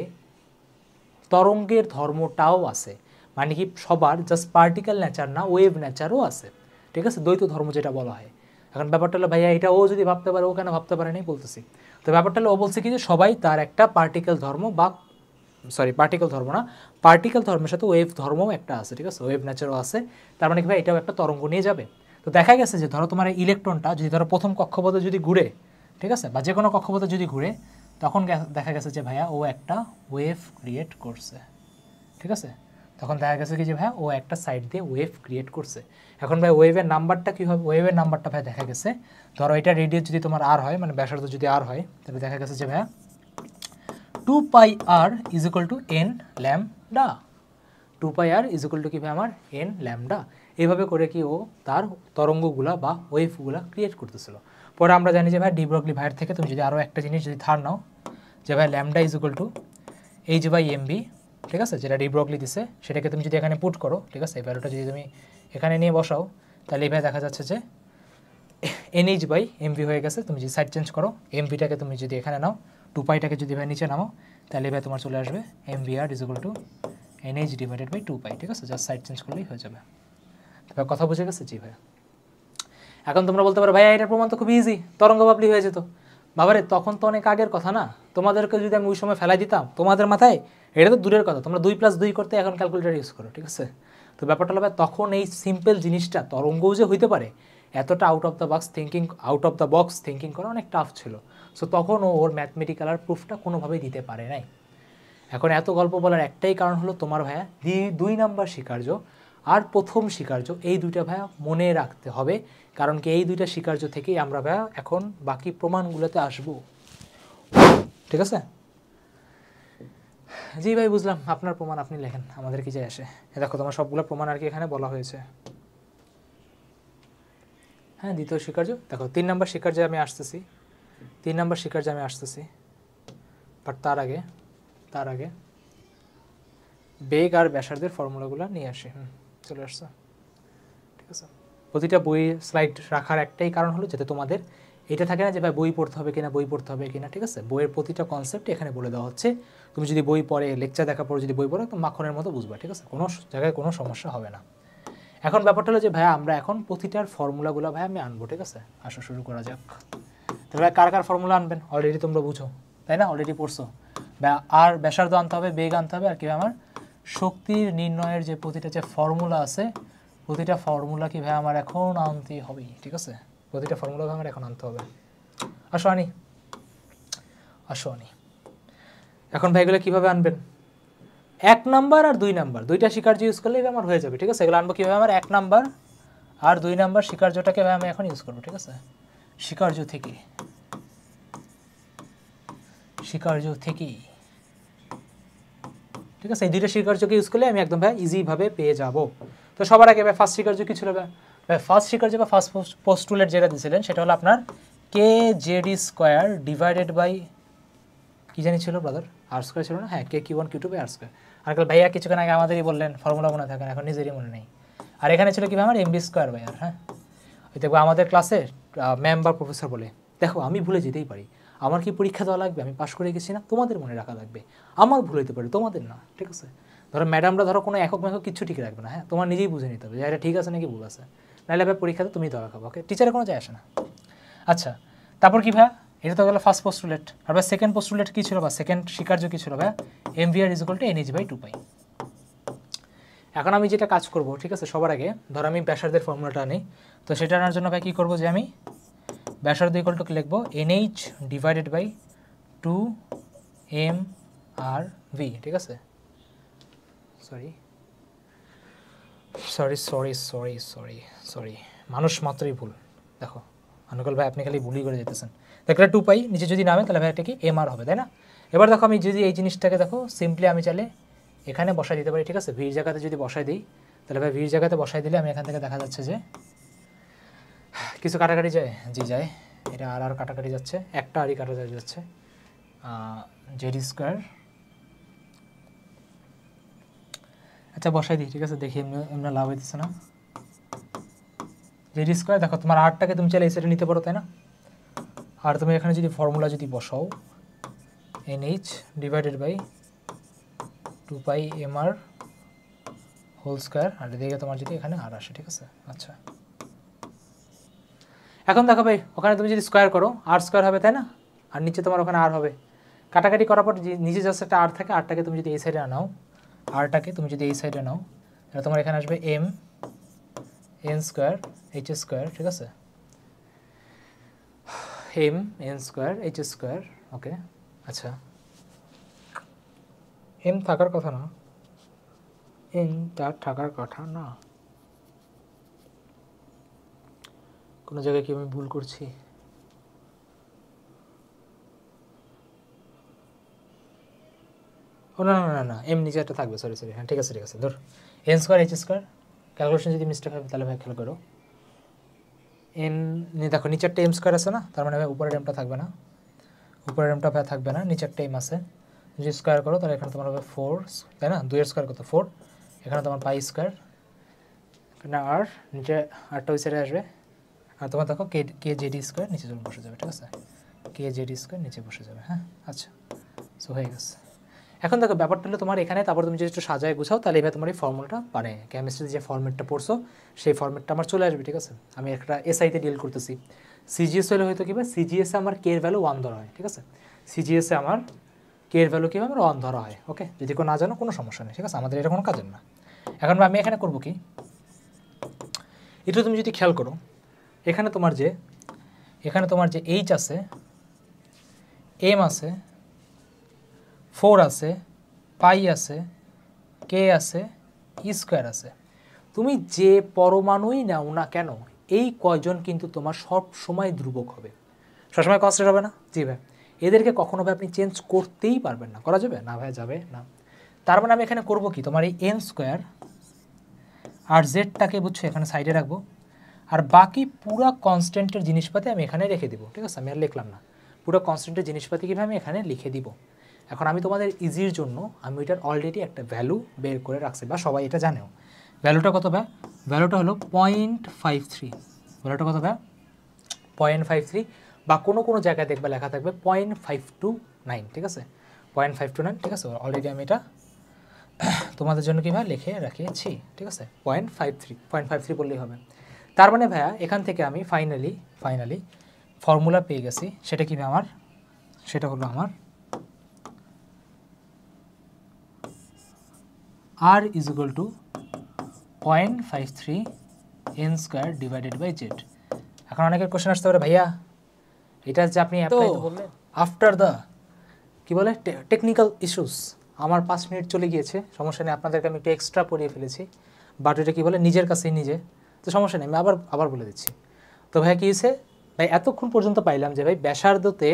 তরঙ্গের ধর্মটাও আছে। মানে কি সবার জাস্ট পার্টিকেল নেচার না, ওয়েভ নেচারও আছে, ঠিক আছে, দ্বৈত ধর্ম যেটা বলা হয়। এখন ব্যাপারটা হলো ভাইয়া এটা ও যদি ভাবতে পারে, ও কেন ভাবতে পারে নাই বলতেছি। তো ব্যাপারটা হলো ও বলছে কি যে সবাই তার একটা পার্টিকেল ধর্ম বা পার্টিকেল ধর্ম না, পার্টিকেল ধর্মের সাথে ওয়েভ ধর্মও একটা আছে, ঠিক আছে, ওয়েভ নেচারও আছে। তার মানে কি ভাই এটাও একটা তরঙ্গ নিয়ে যাবে। তো দেখা গেছে যে ধরো তোমার ইলেকট্রনটা যদি ধরো প্রথম কক্ষপথে যদি ঘুরে, ঠিক আছে, বা যে কোনো কক্ষপথে যদি ঘুরে, তখন দেখা গেছে যে ভাইয়া ও একটা ওয়েভ ক্রিয়েট করছে, ঠিক আছে। তখন দেখা গেছে কি যে ভাই ও একটা সাইড দিয়ে ওয়েভ ক্রিয়েট করছে। এখন ভাই ওয়েভের নাম্বারটা কী হবে? ওয়েভের নাম্বারটা ভাই দেখা গেছে ধরো এটা রেডিয়াস যদি তোমার আর হয়, মানে ব্যাসার্ধ যদি আর হয়, তাহলে দেখা গেছে যে ভাইয়া 2πr = n ল্যামডা। 2πr = কি ভাই আমার n ল্যামডা। এইভাবে করে কি ও তার তরঙ্গগুলা বা ওয়েভগুলা ক্রিয়েট করতেছিল। পরে আমরা জানি যে ভাই ডি ব্রগলি ভাইয়ের থেকে তুমি যদি আরও একটা জিনিস যদি ধার নাও যে ভাই ল্যামডা = h/mv, ঠিক আছে, যেটা ডি ব্রগলি দিছে সেটাকে তুমি যদি এখানে পুট করো, ঠিক আছে, এই ভ্যালুটা যদি তুমি এখানে নিয়ে বসাও, তাহলে এইভাবে দেখা যাচ্ছে যে nh/mv হয়ে গেছে। তুমি যদি সাইড চেঞ্জ করো, mvটাকে তুমি যদি এখানে নাও, 2πটাকে যদি ভাই নিচে নামো, তাহলে ভাই তোমার চলে আসবে mvr = nh/2π, ঠিক আছে, জাস্ট সাইড চেঞ্জ করলেই হয়ে যাবে। তবে কথা বুঝে গেছে? জি ভাই। এখন তোমরা বলতে পারো ভাইয়া এটার প্রমাণ তো খুব ইজি, তরঙ্গ বাবলি হয়ে যেত। বাবারে তখন তো অনেক আগের কথা না, তোমাদেরকে যদি আমি ওই সময় ফেলাই দিতাম তোমাদের মাথায়, এটা তো দূরের কথা, তোমরা 2+2 করতে এখন ক্যালকুলেটার ইউজ করো, ঠিক আছে। তো ব্যাপারটা হলো তখন এই সিম্পল জিনিসটা তরঙ্গও যে হইতে পারে, এতটা out of the box thinking করা অনেক টাফ ছিল। সো তখন ওর ম্যাথমেটিক্যাল আর প্রুফটা কোনোভাবেই দিতে পারে নাই। এখন এত গল্প বলার একটাই কারণ হলো তোমার ভাইয়া 2 নাম্বার স্বীকার্য আর প্রথম স্বীকার্য, এই দুইটা ভাইয়া মনে রাখতে হবে। কারণ কি এই দুইটা স্বীকার্য থেকেই আমরা ভাইয়া এখন বাকি প্রমাণগুলোতে আসব, ঠিক আছে। জি ভাই বুঝলাম, আপনার প্রমাণ আপনি লেখেন, আমাদের কি যায় আসে। দেখো তোমার সবগুলো প্রমাণ আর কি এখানে বলা হয়েছে। হ্যাঁ, দ্বিতীয় স্বীকার্য দেখো, 3 নাম্বার স্বীকার্যে আমি আসতেছি, 3 নাম্বার স্বীকার্যে আমি আসতেছি। বাট তার আগে বেগ আর ব্যাসার্ধের ফর্মুলাগুলো নিয়ে আসি। চলে আসছে, ঠিক আছে। প্রতিটা বই স্লাইড রাখার একটাই কারণ হলো যাতে তোমাদের এটা থাকে না যে ভাই বই পড়তে হবে কিনা, ঠিক আছে। বইয়ের প্রতিটা কনসেপ্ট এখানে বলে দেওয়া হচ্ছে। তুমি যদি বই পড়ে, লেকচার দেখার পর যদি বই পড়ো, তো মাখনের মতো বুঝবা, ঠিক আছে, কোনো জায়গায় কোনো সমস্যা হবে না। এখন ব্যাপারটা হলো যে ভাই আমরা এখন প্রতিটার ফর্মুলাগুলো ভাই আমি আনবো, ঠিক আছে। আসো শুরু করা যাক। তো ভাই কার ফর্মুলা আনবেন অলরেডি তোমরা বুঝো, তাই না, অলরেডি পড়ছো। আর ব্যাসার্ধ আনতে হবে, বেগ আনতে হবে, আর কি আমার শক্তির নির্ণয়ের যে প্রতিটা যে ফর্মুলা আছে, প্রতিটা ফর্মুলা কি ভাই আমার এখন আনতে হবে, ঠিক আছে। প্রতিটা ফর্মুলা আমার এখন আনতে হবে। আসো আনি। এখন ভাই এগুলো কীভাবে আনবেন? 1 নাম্বার আর 2 নাম্বার দুইটা স্বীকার্য ইউজ করলে আমার হয়ে যাবে, ঠিক আছে। এগুলো আনবো কীভাবে? আমার 1 নাম্বার আর 2 নাম্বার স্বীকার্যটাকে ভাই আমি এখন ইউজ করবো, ঠিক আছে। স্বীকার্য থেকেই, ঠিক আছে, এই দুইটা স্বীকার্যকে ইউজ করলে আমি একদম ভাই ইজিভাবে পেয়ে যাব। তো সবার আগে ভাই ফার্স্ট স্বীকার্য কী ছিল ভাই? ফার্স্ট স্বীকার্য বা ফার্স্ট পোস্টুলেট যেটা দিয়েছিলেন সেটা হলো আপনার kz² ডিভাইডেড বাই কী জানি ছিল ব্রাদার, r² ছিল না? হ্যাঁ, k(q1 q2 / r²। আর ভাইয়া কিছুক্ষণ আগে আমাদেরই বললেন ফর্মুলা মনে থাকেন, এখন নিজেরই mনে নেই। আর এখানে ছিল কি আমার mv²/r। হ্যাঁ, ওই দেখবো আমাদের ক্লাসে ম্যাম বা প্রফেসর বলে, দেখো আমি ভুলে যেতেই পারি, আমার কি পরীক্ষা দেওয়া লাগবে, আমি পাশ করে গেছি না, তোমাদের মনে রাখা লাগবে, আমার ভুল হতে পারে তোমাদের না, ঠিক আছে। ধরো ম্যাডামরা ধরো কোনো একক কিছু ঠিক রাখবে না, হ্যাঁ, তোমার নিজেই বুঝে নিতে হবে যে এটা ঠিক আছে নাকি ভুল আছে, নাহলে ভাই পরীক্ষাতে তুমি ধরা খাবো, ওকে, টিচারের কোনো যায় আসে না। আচ্ছা, তারপর কি ভাই? এটা তো গেল ফার্স্ট পোস্টুলেট। আর ভাই সেকেন্ড পোস্টুলেট কী ছিল বা সেকেন্ড স্বীকার্য কী ছিল ভাই? mvr = nh/2π। এখন আমি যেটা কাজ করব, ঠিক আছে, সবার আগে ধর আমি ব্যাসার্ধের ফর্মুলাটা আনি। তো সেটা আনার জন্য ভাই কী করবো যে আমি ব্যাসার্ধ কি লিখবো nh/2mrv, ঠিক আছে। সরি মানুষ মাত্রই ভুল। দেখো অনুকল ভাই আপনি খালি ভুলই করে যেতেছেন। দেখলে 2π নিচে যদি নামে তাহলে ভাই এটা কি mr হবে, তাই না? এবার দেখো আমি যদি এই জিনিসটাকে দেখো সিম্পলি আমি চাইলে এখানে বসাই দিতে পারি, ঠিক আছে। ভির জায়গাতে যদি বসাই দিই তাহলে ভাই ভির জায়গাতে বসাই দিলে আমি এখান থেকে দেখা যাচ্ছে যে কিছু কাটাকাটি যায়, জি যায়, এটা আর কাটাকাটি যাচ্ছে, একটা আরই কাটা যাচ্ছে, z²। আচ্ছা বসাই দিই, ঠিক আছে, দেখি এমনি লাভ হইতেছে না। z² দেখো তোমার আরটাকে তুমি চাইলে এই সাইডে নিতে পারো, তাই না? আর তুমি এখানে যদি ফর্মুলা যদি বসাও NH divided by 2 pi mr whole square, আর এদিকে তোমার যদি এখানে আর আসে, ঠিক আছে। আচ্ছা, এখন দেখো ভাই, ওখানে তুমি যদি স্কোয়ার করো আর স্কোয়ার হবে, তাই না? আর নিচে তোমার ওখানে আর হবে। কাটাকাটি করার পর নিচে জাস্ট একটা আর থাকে, আরটাকে তুমি যদি এই সাইডে নাও, আরটাকে তুমি যদি এই সাইডে নাও, তাহলে তোমার এখানে আসবে m n square h square, ঠিক আছে, m n square h square. Okay, আচ্ছা, m থাকার কথা না, n তার থাকার কথা না, কোনো জায়গায় কি আমি ভুল করছি? ও না না না না, এম নিচে একটা থাকবে, সরি সরি, হ্যাঁ ঠিক আছে ঠিক আছে। ধর N square H square, calculation যদি মিস্টেক হবে তাহলে ভাই খেয়াল করো। এন দেখো নিচে একটা এম স্কোয়ার আছে না, তার মানে ভাই উপরের এমটা থাকবে না, উপরের এমটা ভাই থাকবে না, নিচে একটা এম আছে। যদি স্কোয়ার করো তাহলে এখানে তোমার হবে 4, তাই না? 2 এর স্কোয়ার কত 4, এখানে তোমার পাই স্কোয়ার, এখানে আর নিচে আরটা ওই সাইডে আসবে, আর তোমার দেখো কে জেডি স্কোয়ার নিচে বসে যাবে, ঠিক আছে, কে জেডি স্কোয়ার নিচে বসে যাবে। হ্যাঁ আচ্ছা, সো হয়ে গেছে। এখন দেখো ব্যাপারটা হলো তোমার এখানে, তারপর তুমি যদি একটু সাজায় গুছাও তাহলে এবার তোমার এই ফর্মুলাটা মানে কেমিস্ট্রিতে যে ফর্মেটটা পড়ছো সেই ফর্মেটটা আমার চলে আসবে, ঠিক আছে। আমি একটা এসআইতে ডিল করতেছি, সিজিএস হলে হয়তো কী বা সিজিএসে আমার কে এর ভ্যালু 1 ধরা হয়, ঠিক আছে, সিজিএসে আমার কে এর ভ্যালু কীভাবে আমার 1 ধরা হয়। ওকে, যদি কেউ না জানো কোনো সমস্যা নেই, ঠিক আছে, আমাদের এটা কোনো কাজের না। এখন আমি এখানে করবো কি, একটু তুমি যদি খেয়াল করো, এখানে তোমার যে এইচ আছে, এম আছে, 4 আছে, পাই আছে, কে আছে, ই স্কোয়ার আছে, তুমি যে পরমাণুই নাও না কেন এই কয়জন কিন্তু তোমার সব সময় ধ্রুবক হবে, সবসময় কনস্ট্যান্ট হবে না। জি ভাই, এদেরকে কখনো ভাই আপনি চেঞ্জ করতেই পারবেন না, করা যাবে না ভাই, যাবে না। তার মানে আমি এখানে করবো কি, তোমার এই এন স্কোয়ার আর জেডটাকে বুঝছো এখানে সাইডে রাখবো, আর বাকি পুরো কনস্ট্যান্টের জিনিসপাতি আমি এখানে রেখে দিব, ঠিক আছে, আমি আর লিখলাম না, পুরো কনস্ট্যান্টের জিনিসপাতি কীভাবে আমি এখানে লিখে দিব। এখন আমি তোমাদের ইজির জন্য আমি এটার অলরেডি একটা ভ্যালু বের করে রাখছি, বা সবাই এটা জানেও। ভ্যালুটা কত ভাই? ভ্যালুটা হলো 0.53। ভ্যালুটা কত ভাই? 0.53, বা কোনো কোনো জায়গায় দেখবে লেখা থাকবে 0.529, ঠিক আছে, 0.529, ঠিক আছে। অলরেডি আমি এটা তোমাদের জন্য কীভাবে লিখে রাখিয়েছি, ঠিক আছে, 0.53 বললেই হবে। তার মানে ভাইয়া এখান থেকে আমি ফাইনালি ফর্মুলা পেয়ে গেছি। সেটা কি আমার, সেটা হলো আমার R is equal to 0.53 n square divided by Z. এখন অনেকের কোশ্চেন আসতে পারে, ভাইয়া এটা যে আপনি অ্যাপ্লাই তো বললেন আফটার দ্য কি বলে টেকনিক্যাল ইস্যুস, আমার 5 মিনিট চলে গিয়েছে, সমস্যা নেই, আপনাদেরকে আমি একটু এক্সট্রা পড়িয়ে ফেলেছি, বাট এটা কী বলে নিজের কাছেই নিজে, তো সমস্যা নেই, আমি আবার বলে দিচ্ছি। তো ভাইয়া কী হয়েছে ভাই, এতক্ষণ পর্যন্ত পাইলাম যে ভাই ব্যাসার্ধতে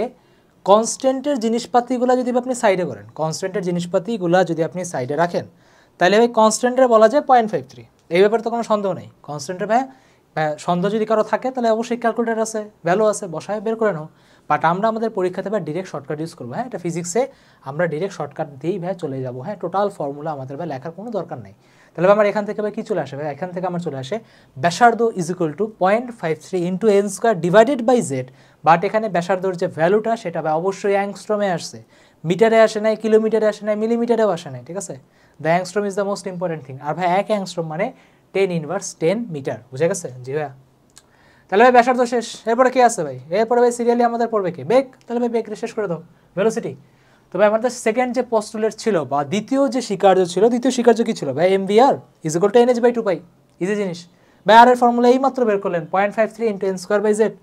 কনস্ট্যান্টের জিনিসপাতিগুলো যদি আপনি সাইডে করেন, কনস্ট্যান্টের জিনিসপাতিগুলো যদি আপনি সাইডে রাখেন, তাহলে ভাই কনস্ট্যান্টের বলা যায় 0.53। এই ব্যাপারে তো কোনো সন্দেহ নেই। কনস্ট্যান্টের ভাই সন্দেহ যদি কারো থাকে তাহলে অবশ্যই ক্যালকুলেটার আছে, ভ্যালু আছে, বসায় বের করে নাও। বাট আমরা আমাদের পরীক্ষাতে ভাই ডিরেক্ট শর্টকাট ইউজ করবো। হ্যাঁ, এটা ফিজিক্সে আমরা ডিরেক্ট শর্টকাট দিয়েই ভাই চলে যাবো। হ্যাঁ, টোটাল ফর্মুলা আমাদের ভাই লেখার কোনো দরকার নেই। তাহলে আমার এখান থেকে ভাই কী চলে আসে ভাই, এখান থেকে আমার চলে আসে ব্যাসার্ধ is equal to 0.53 into N square divided by Z. But এখানে ব্যাসার্ধর যে ভ্যালুটা সেটা ভাই অবশ্যই অ্যাংস্ট্রমে আসছে, মিটারে আসে নাই, কিলোমিটারে আসে নাই, মিলিমিটারেও আসে নাই, ঠিক আছে। The angstrom is the most important thing. আর ভাই 1 অ্যাংস্ট্রম মানে 10^10 মিটার, বুঝে গেছে? জি ভাইয়া। তাহলে ভাই ব্যাসার্ধ শেষ, এরপরে কে আছে ভাই? এরপরে ভাই সিরিয়ালি আমাদের পড়বে কে? বেগ। তাহলে ভাই বেগ শেষ করে দাও, ভেলোসিটি। তো ভাই আমাদের সেকেন্ড যে পস্টুলেট ছিল বা দ্বিতীয় যে স্বীকার্য ছিল, দ্বিতীয় স্বীকার্য কি ছিল ভাই? mvr is equal two nh/2π। Easy জিনিস ভাই। আর এর ফর্মুলা এই মাত্র বের করলেন 0.53 into N square by Z.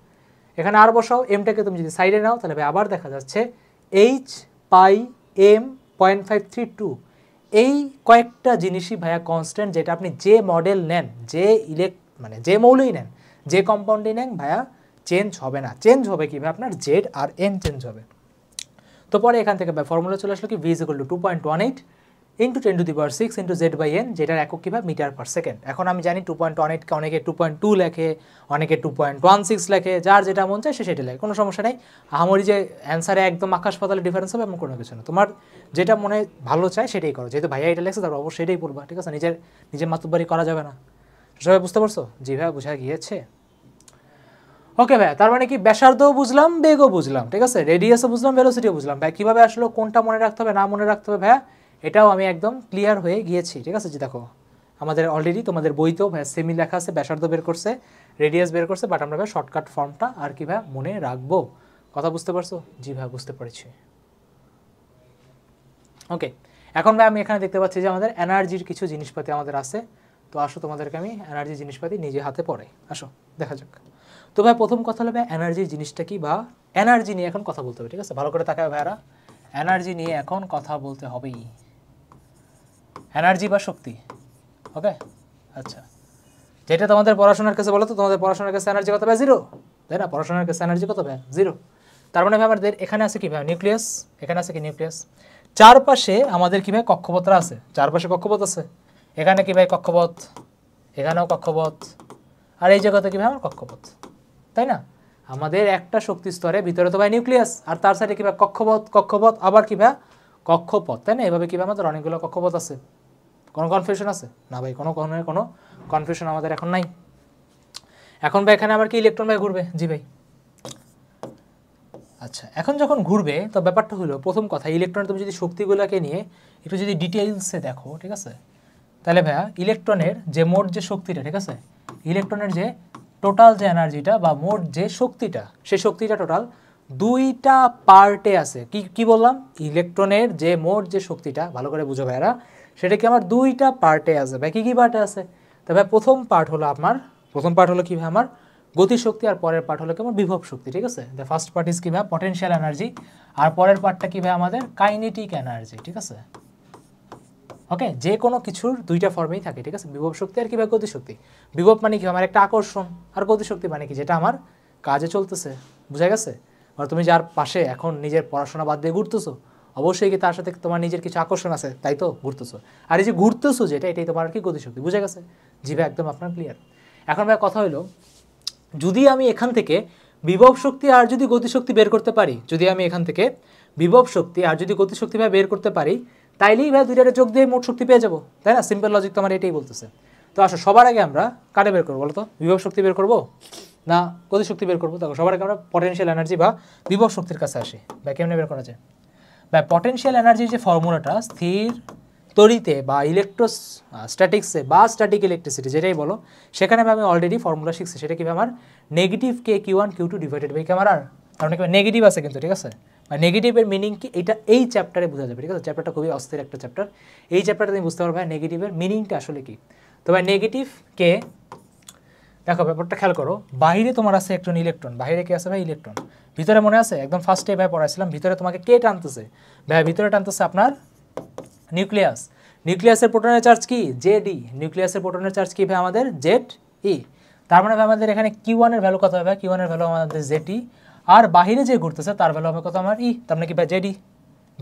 এখানে আর বসাও, এমটাকে তুমি যদি সাইডে নাও তাহলে ভাই আবার দেখা যাচ্ছে h পাই m 0.532। এই কয়েকটা জিনিসই ভাইয়া কনস্ট্যান্ট, যেটা আপনি যে মডেল নেন, যে মানে যে মৌলই নেন, যে কম্পাউন্ডই নেন ভাইয়া চেঞ্জ হবে না। চেঞ্জ হবে কি ভাই? আপনার জেড আর এন চেঞ্জ হবে। তো পরে এখান থেকে ভাই ফর্মুলা চলে আসলো কি, v is equal to 2.18 into 10⁶ into Z by N, যেটার একক কী ভাই? Metre per second. এখন আমি জানি 2.18কে অনেকে 2.2 লেখে, অনেকে 2.16 লেখে, যার যেটা মন চায় সে সেটা লেখে, কোনো সমস্যা নেই। আমারই যে অ্যান্সারে একদম আকাশ পাতালে ডিফারেন্স হবে এমন কোনো কিছু না। তোমার যেটা মনে ভালো চায় সেটাই করো। যেহেতু ভাইয়া এটা লেখছে তারপর অবশ্যই এটাই পড়বা, ঠিক আছে? নিজের মাতুব্বারি করা যাবে না। সবাই বুঝতে পারছো? জি ভাইয়া, বোঝা গিয়েছে? ওকে ভাই, তার মানে কি ব্যাসার্ধও বুঝলাম, বেগও বুঝলাম, ঠিক আছে, রেডিয়াসও বুঝলাম, ভেলোসিটিও বুঝলাম। ভাই কীভাবে আসলো, কোনটা মনে রাখতে হবে না মনে রাখতে হবে ভাইয়া, এটাও আমি একদম ক্লিয়ার হয়ে গিয়েছি, ঠিক আছে। যে দেখো আমাদের অলরেডি তোমাদের বইতেও ভাইয়া সেমি লেখা আছে, ব্যাসার্ধ বের করছে, রেডিয়াস বের করছে, বাট আমরা ভাই শর্টকাট ফর্মটা আর কি ভাইয়া মনে রাখবো। কথা বুঝতে পারছো? জি ভাই বুঝতে পেরেছি। ওকে, এখন ভাই আমি এখানে দেখতে পাচ্ছি যে আমাদের এনার্জির কিছু জিনিসপাতি আমাদের আছে। তো আসো তোমাদেরকে আমি এনার্জি জিনিসপাতি নিজে হাতে পড়াই, আসো দেখা যাক। তো ভাই প্রথম কথা হলো ভাই এনার্জির জিনিসটা কি, বা এনার্জি নিয়ে এখন কথা বলতে হবে, ঠিক আছে, ভালো করে তাকায় ভাইয়ারা, এনার্জি নিয়ে এখন কথা বলতে হবেই। এনার্জি বা শক্তি, ওকে আচ্ছা, যেটা তোমাদের পড়াশোনার কাছে বলো তো, তোমাদের পড়াশোনার কাছে এনার্জি কত ভাই? 0, তাই না? পড়াশোনার কাছে এনার্জি কত ভাই? 0। তার মানে ভাই আমাদের এখানে আছে কি ভাই? নিউক্লিয়াস। এখানে আছে কি? নিউক্লিয়াস। চারপাশে আমাদের কি ভাই? কক্ষপথরা আছে, চারপাশে কক্ষপথ আছে। এখানে কি ভাই? কক্ষপথ, এখানেও কক্ষপথ, আর এই জায়গাতে কি ভাই? আমার কক্ষপথ, তাই না? আমাদের একটা শক্তি স্তরে ভিতরে তো ভাই নিউক্লিয়াস, আর তার সাইডে কি ভাই? কক্ষপথ, কক্ষপথ আবার কি ভাই? কক্ষপথ, তাই না? এভাবে কি ভাই আমাদের অনেকগুলো কক্ষপথ আছে। কোনো কনফিউশন আছে না ভাই? কোনো কনফিউশন আমাদের এখন নাই। এখন ভাই এখানে আবার কি ইলেকট্রন ভাই ঘুরবে? জি ভাই। আচ্ছা, এখন যখন ঘুরবে তো ব্যাপারটা হলো, প্রথম কথা ইলেকট্রন তুমি যদি শক্তিগুলোকে নিয়ে একটু যদি ডিটেইলসে দেখো, ঠিক আছে, তাহলে ভাইয়া ইলেকট্রনের যে মোট যে শক্তিটা, ঠিক আছে, ইলেকট্রনের যে টোটাল যে এনার্জিটা বা মোট যে শক্তিটা, সেই শক্তিটা টোটাল দুইটা পার্টে আছে। কি কি বললাম? ইলেকট্রনের যে মোট যে শক্তিটা, ভালো করে বুঝো ভাইয়ারা, সেটা কি আমার দুইটা পার্টে আছে ভাই। কী কী পার্টে আছে? তবে প্রথম পার্ট হলো কি ভাই? আমার গতিশক্তি, আর পরের পার্ট হলো কি আমার বিভব শক্তি, ঠিক আছে। দ্য ফার্স্ট পার্ট ইজ কি ভাই? পটেনশিয়াল এনার্জি, আর পরের পার্টটা কি ভাই? আমাদের কাইনেটিক এনার্জি, ঠিক আছে। ওকে, যে কোনো কিছুর দুইটা ফর্মেই থাকে, ঠিক আছে, বিভব শক্তি আর কি ভাই? গতিশক্তি। বিভব মানে কি? আমার একটা আকর্ষণ, আর গতিশক্তি মানে কি? যেটা আমার কাজে চলতেছে, বুঝা গেছে? আর তুমি যার পাশে এখন নিজের পড়াশোনা বাদ দিয়ে ঘুরতেছো, অবশ্যই কি তার সাথে তোমার নিজের কিছু আকর্ষণ আছে, তাই তো ঘুরতেছো। আর এই যে ঘুরতেছো যেটা, এটাই তোমার কি? গতিশক্তি, বুঝা গেছে? জি ভাই একদম আপনার ক্লিয়ার। এখন ভাই কথা হলো, যদি আমি এখান থেকে বিভব শক্তি আর যদি গতিশক্তি বের করতে পারি, যদি আমি এখান থেকে বিভব শক্তি আর যদি গতিশক্তি ভাই বের করতে পারি, তাইলেই ভাই দুইটাতে যোগ দিয়ে মোট শক্তি পেয়ে যাবো, তাই না? সিম্পল লজিক তো আমার এটাই বলতেছে। তো আসো সবার আগে আমরা কারে বের করবো বলো তো? বিভব শক্তি বের করবো না গতিশক্তি বের করবো? দেখো সবার আগে আমরা পটেনশিয়াল এনার্জি বা বিভব শক্তির কাছে আসি। ভাই কেমনে বের করা যায়? ভাই পটেনশিয়াল এনার্জির যে ফর্মুলাটা স্থির তড়িতে বা স্ট্যাটিক্সে বা স্ট্যাটিক ইলেকট্রিসিটি যেটাই বলো, সেখানে আমি অলরেডি ফর্মুলা শিখছি। সেটা কি আমার negative K Q1 Q2 divided by আমার আর, কারণ কি নেগেটিভ আছে কিন্তু, ঠিক আছে। আর নেগেটিভের মিনিং কি এটা এই চ্যাপ্টারে বোঝা যাবে, ঠিক আছে। চ্যাপ্টারটা খুবই অস্থির একটা চ্যাপ্টার, এই চ্যাপ্টারটা তুমি বুঝতে পারবে নেগেটিভের মিনিংটা আসলে কি। তো ভাই নেগেটিভ কে, দেখো ব্যাপারটা খেয়াল করো, বাইরে তোমার আছে একজন ইলেকট্রন, বাইরে কে আছে ভাই? ইলেকট্রন। ভিতরে মনে আছে একদম ফার্স্টে ভাই পড়াইছিলাম, ভিতরে তোমাকে কে টানতেছে ভাই? ভিতরে টানতেছে আপনার নিউক্লিয়াস। নিউক্লিয়াসের প্রোটনের চার্জ কি? Z E. নিউক্লিয়াসের প্রোটনের চার্জ কি ভাই? আমাদের জেড ই। তার মানে ভাই আমাদের এখানে Q1 এর ভ্যালু কত হবে? Q1 এর ভ্যালু আমাদের জেড ই, আর বাহিরে যে ঘুরতেছে তার ভ্যালু হবে কত? আমার ই। তার মানে কি ভাই? Z E,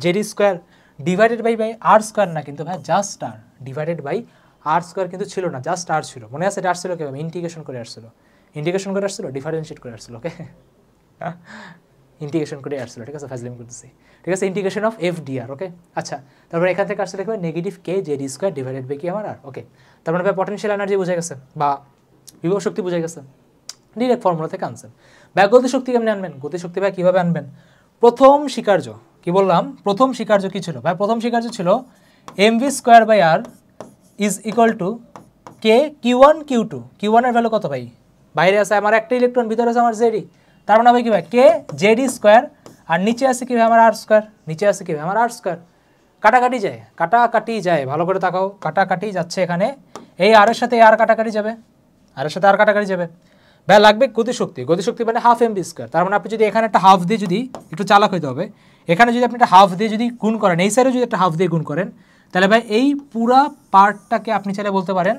Z E square divided by R square না কিন্তু ভাই, just R. Divided by R square কিন্তু ছিল না, জাস্ট আর ছিল। মনে আছে এটা আসছিল কীভাবে? ইন্টিগ্রেশন করে আসছিল, ডিফারেন্সিয়েট করে আসছিল, ওকে ইন্টিগ্রেশন করে আসছিল, ঠিক আছে, ফাজলামি করতেছি, ঠিক আছে, ইন্টিগ্রেশন অফ FDR, ওকে। আচ্ছা, তারপরে এখান থেকে আসলে লিখবে negative K Z square divided by কি আমার আর, ওকে। তারপরে ভাই পটেনশিয়াল এনার্জি বুঝে গেছে বা বিভব শক্তি বুঝে গেছে, ডিরেক্ট ফর্মুলা থেকে আনছেন। ভাই গতিশক্তি কেমনি আনবেন? গতিশক্তি ভাই কীভাবে আনবেন? প্রথম স্বীকার্য কি বললাম? প্রথম স্বীকার্য কী ছিল ভাই? প্রথম স্বীকার্য ছিল mv square by R is equal to K Q1 Q2। Q1 এর ভ্যালু কত ভাই? বাইরে আছে আমার একটা ইলেকট্রন, ভিতরে আছে আমার জেডি। তার মানে ভাই কি ভাই? কে জেডি স্কোয়ার, আর নিচে আছে কি ভাই? আমার আর স্কোয়ার। নিচে আছে কি ভাই? আমার আর স্কোয়ার। কাটাকাটি যায়, কাটাকাটি যায়, ভালো করে তাকাও, কাটাকাটি যাচ্ছে এখানে। এই আর এর সাথে আর কাটাকাটি যাবে, আর এর সাথে আর কাটাকাটি যাবে। ভাই লাগবে গতিশক্তি, গতিশক্তি মানে হাফ mv স্কোয়ার। তার মানে আপনি যদি এখানে একটা হাফ দিয়ে, যদি একটু চালাক হইতে হবে, এখানে যদি আপনি একটা হাফ দিয়ে যদি গুণ করেন, এই সাইডে যদি একটা হাফ দিয়ে গুণ করেন, তাহলে ভাই এই পুরা পার্টটাকে আপনি চাইলে বলতে পারেন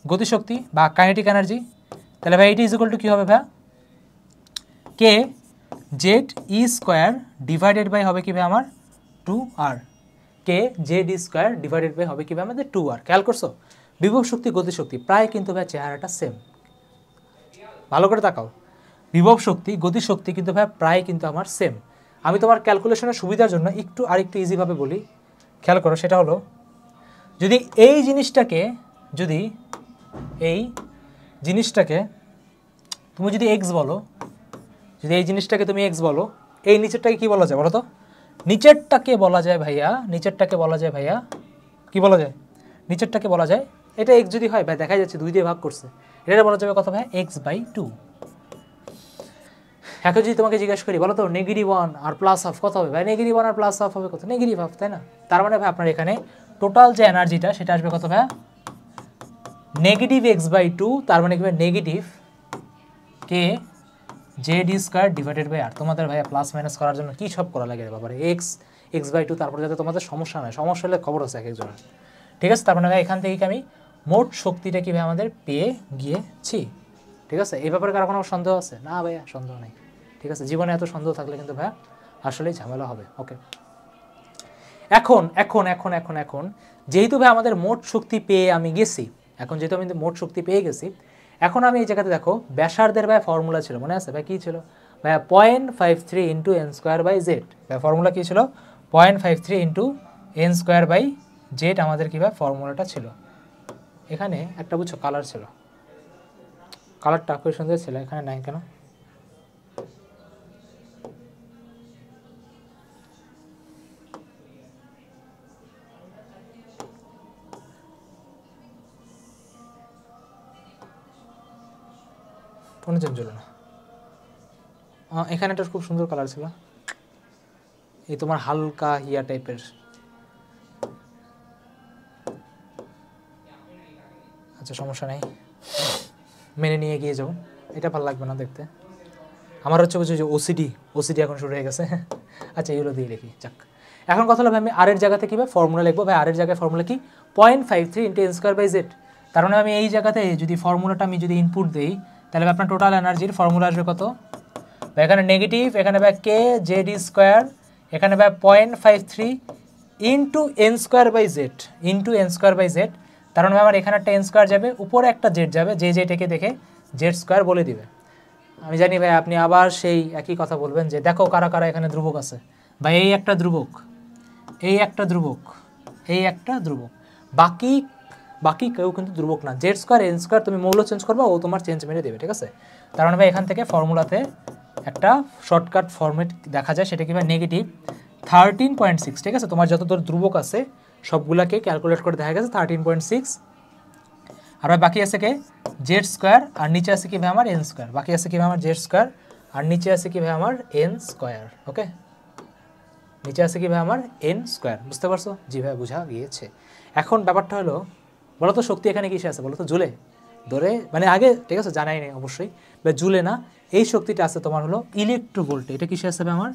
গতিশক্তি বা কাইনেটিক এনার্জি। তাহলে ভাই এটি ইজ ইকুয়াল টু কী হবে ভাই? K Z E square divided by হবে কি ভাই? আমার 2r। K Z E square divided by হবে কি ভাই? আমাদের 2r। খেয়াল করছো? বিভব শক্তি গতিশক্তি প্রায় কিন্তু ভাই চেহারাটা সেম, ভালো করে তাকাও। বিভব শক্তি গতিশক্তি কিন্তু ভাই প্রায় কিন্তু আমার সেম। আমি তোমার ক্যালকুলেশনের সুবিধার জন্য একটু আরেকটু ইজিভাবে বলি, খেয়াল করো। সেটা হলো, যদি এই জিনিসটাকে তুমি যদি এক্স বলো, যদি এই জিনিসটাকে তুমি এক্স বলো, এই নিচেরটাকে কি বলা যায় বলো তো? নিচেরটাকে বলা যায় ভাইয়া, নিচেরটাকে বলা যায় ভাইয়া, কি বলা যায়? নিচেরটাকে বলা যায়, এটা এক্স যদি হয় ভাই দেখা যাচ্ছে 2 দিয়ে ভাগ করছে, এটা বলা যাবে কত ভাই? x/2। এখন যদি তোমাকে জিজ্ঞাসা করি বলো তো -1 আর +1/2 কত হবে ভাই? -1 আর +1/2 হবে কত? -1/2, তাই না? তার মানে ভাই আপনার এখানে টোটাল যে এনার্জিটা সেটা আসবে কত ভাই? -x/2, তার মানে কি ভাই negative k z² divided by r। তোমাদের ভাইয়া প্লাস মাইনাস করার জন্য কি সব করা লাগে রে বাবারে, x/2, তারপরে যাতে তোমাদের সমস্যা নয়, সমস্যা হলে খবর আছে এক একজনের, ঠিক আছে? তার মানে ভাই এখান থেকে কি আমি মোট শক্তিটা কি ভাই আমাদের পেয়ে গিয়েছি, ঠিক আছে? এই ব্যাপারে কারো কোনো সন্দেহ আছে? না ভাইয়া সন্দেহ নেই, ঠিক আছে? জীবনে এত সন্দেহ থাকলে কিন্তু ভাইয়া আসলেই ঝামেলা হবে। ওকে, এখন এখন এখন এখন এখন যেহেতু ভাই আমাদের মোট শক্তি পেয়ে আমি গেছি, এখন যেহেতু আমি মোট শক্তি পেয়ে গেছি, এখন আমি এই জায়গাতে দেখো ব্যাসার্ধের ভাই ফর্মুলা ছিল, মনে আছে ভাই? কী ছিল ভাইয়া? 0.53 × n²/z। ভাই ফর্মুলা কী ছিল? 0.53 × n²/z আমাদের কী ভাই ফর্মুলাটা ছিল। এখানে একটা বুঝছো কালার ছিল, কালারটা খুব সুন্দর ছিল, এখানে নাই কেন? কোনো চেঞ্জ হলো না। এখানে একটা খুব সুন্দর কালার ছিল, এই তোমার হালকা হিয়া টাইপের। আচ্ছা সমস্যা নাই, মেনে নিয়ে গিয়ে যাও, এটা ভালো লাগবে না দেখতে। আমার হচ্ছে বুঝছো যে ওসিডি এখন শুরু হয়ে গেছে। আচ্ছা এগুলো দিয়ে লিখি, যাক। এখন কথা হলো আমি আরের জায়গাতে কী ভাই ফর্মুলা লিখবো? ভাই আরের জায়গায় ফর্মুলা কি? 0.53 × n²/z। তার মানে আমি এই জায়গাতে যদি ফর্মুলাটা আমি যদি ইনপুট দিই, তাহলে আপনার টোটাল এনার্জির ফর্মুলা আসবে কত? এখানে নেগেটিভ, এখানে ভাই k z², এখানে ভাই 0.53 × n²/z। তার মানে আমার এখানে একটা n² যাবে, উপরে একটা z যাবে, যে যেটাকে দেখে z² বলে দিবে। আমি জানি ভাই আপনি আবার সেই একই কথা বলবেন যে দেখো কারা কারা এখানে ধ্রুবক আছে। ভাই এই একটা ধ্রুবক, এই একটা ধ্রুবক, এই একটা ধ্রুবক, বাকি বাকি কেউ কিন্তু ধ্রুবক না। z² n² তুমি মৌল চেঞ্জ করবা, ও তোমার চেঞ্জ মেরে দেবে, ঠিক আছে? তার মানে ভাই এখান থেকে ফর্মুলাতে একটা শর্টকাট ফর্মেট দেখা যায়, সেটা কি ভাই -13.6, ঠিক আছে? তোমার যত তোর ধ্রুবক আছে সবগুলাকে ক্যালকুলেট করে দেখা গেছে 13.6। আর ভাই বাকি আছে কে? z², আর নিচে আছে কি ভাই আমার n²। বাকি আছে কি ভাই আমার z², আর নিচে আছে কি ভাই আমার n²। ওকে, নিচে আছে কি ভাই আমার n², বুঝতে পারছো? জি ভাই বোঝা গিয়েছে। এখন ব্যাপারটা হলো বলো তো শক্তি এখানে কিসে আছে বলো তো? জুলে ধরে মানে আগে, ঠিক আছে জানাই নেই অবশ্যই, বা জুলে না, এই শক্তিটা আছে তোমার হলো ইলেকট্রোভোল্টে। এটা কিসে আছে ভাই আমার?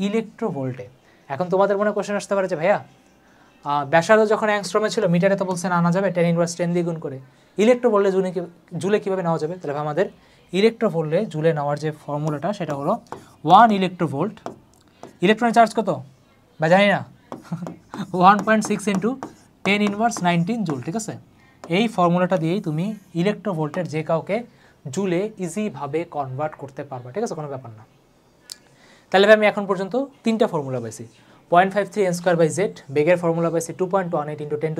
ইলেকট্রোভোল্টে। এখন তোমাদের মনে কোশ্চেন আসতে পারে যে ভাইয়া ব্যাসার্ধ যখন অ্যাংস্ট্রমে ছিল, মিটারে তো বলছেন আনা যাবে 10⁻10 দিয়ে গুণ করে, ইলেকট্রোভোল্টে জুলে কীভাবে নেওয়া যাবে? তাহলে আমাদের ইলেকট্রোভোল্টে জুলে নেওয়ার যে ফর্মুলাটা সেটা হলো 1 ইলেকট্রোভোল্ট, ইলেকট্রনের চার্জ কত বা জানি না, 1.6 × 10⁻19 জুল, ঠিক আছে? এই ফর্মুলাটা দিয়েই তুমি ইলেকট্রোভোল্টের যে কাউকে জুলে ইজিভাবে কনভার্ট করতে পারবা, ঠিক আছে? কোনো ব্যাপার না। তাহলে আমি এখন পর্যন্ত 3টা ফর্মুলা পাইছি। 0.53 n²/z, বেগের ফর্মুলা পাইছি 2.18 × 10⁶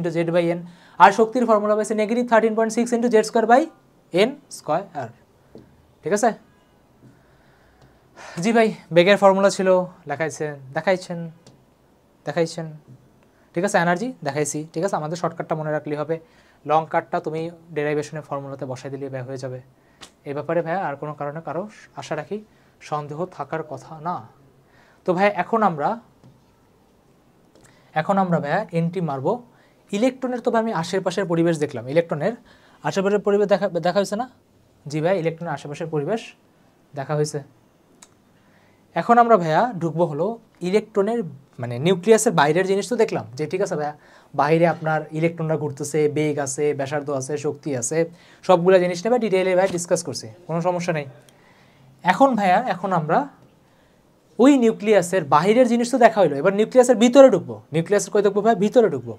× z/n, আর শক্তির ফর্মুলা পাইছি -13.6 × z²/n²। ঠিক আছে? জি ভাই, বেগের ফর্মুলা ছিল দেখাইছেন, ঠিক আছে? এনার্জি দেখাইছি, ঠিক আছে? আমাদের শর্টকাটটা মনে রাখলেই হবে, লং কাটটা তুমি ডেরাইভেশনের ফর্মুলাতে বসাই দিলে ভাই হয়ে যাবে। এই ব্যাপারে ভাই আর কোনো কারণে কারো আশা রাখি সন্দেহ থাকার কথা না। তো ভাই এখন আমরা ভাইয়া এন্ট্রি মারবো ইলেকট্রনের। তো ভাই আমি আশেপাশের পরিবেশ দেখলাম, ইলেকট্রনের আশেপাশের পরিবেশ দেখা হয়েছে না? জি ভাই, ইলেকট্রনের আশেপাশের পরিবেশ দেখা হয়েছে। এখন আমরা ভাইয়া ঢুকবো হলো ইলেকট্রনের মানে নিউক্লিয়াসের বাইরের জিনিস তো দেখলাম যে, ঠিক আছে ভাইয়া, বাইরে আপনার ইলেকট্রনরা ঘুরতেছে, বেগ আছে, ব্যাসার্ধ আছে, শক্তি আছে, সবগুলো জিনিস নিয়ে ডিটেইলে ভাই ডিসকাস করছি, কোনো সমস্যা নেই। এখন ভাইয়া আমরা ওই নিউক্লিয়াসের বাইরের জিনিস তো দেখা হলো, এবার নিউক্লিয়াসের ভিতরে ঢুকবো। নিউক্লিয়াসের কই ঢুকবো ভাই? ভিতরে ঢুকবো।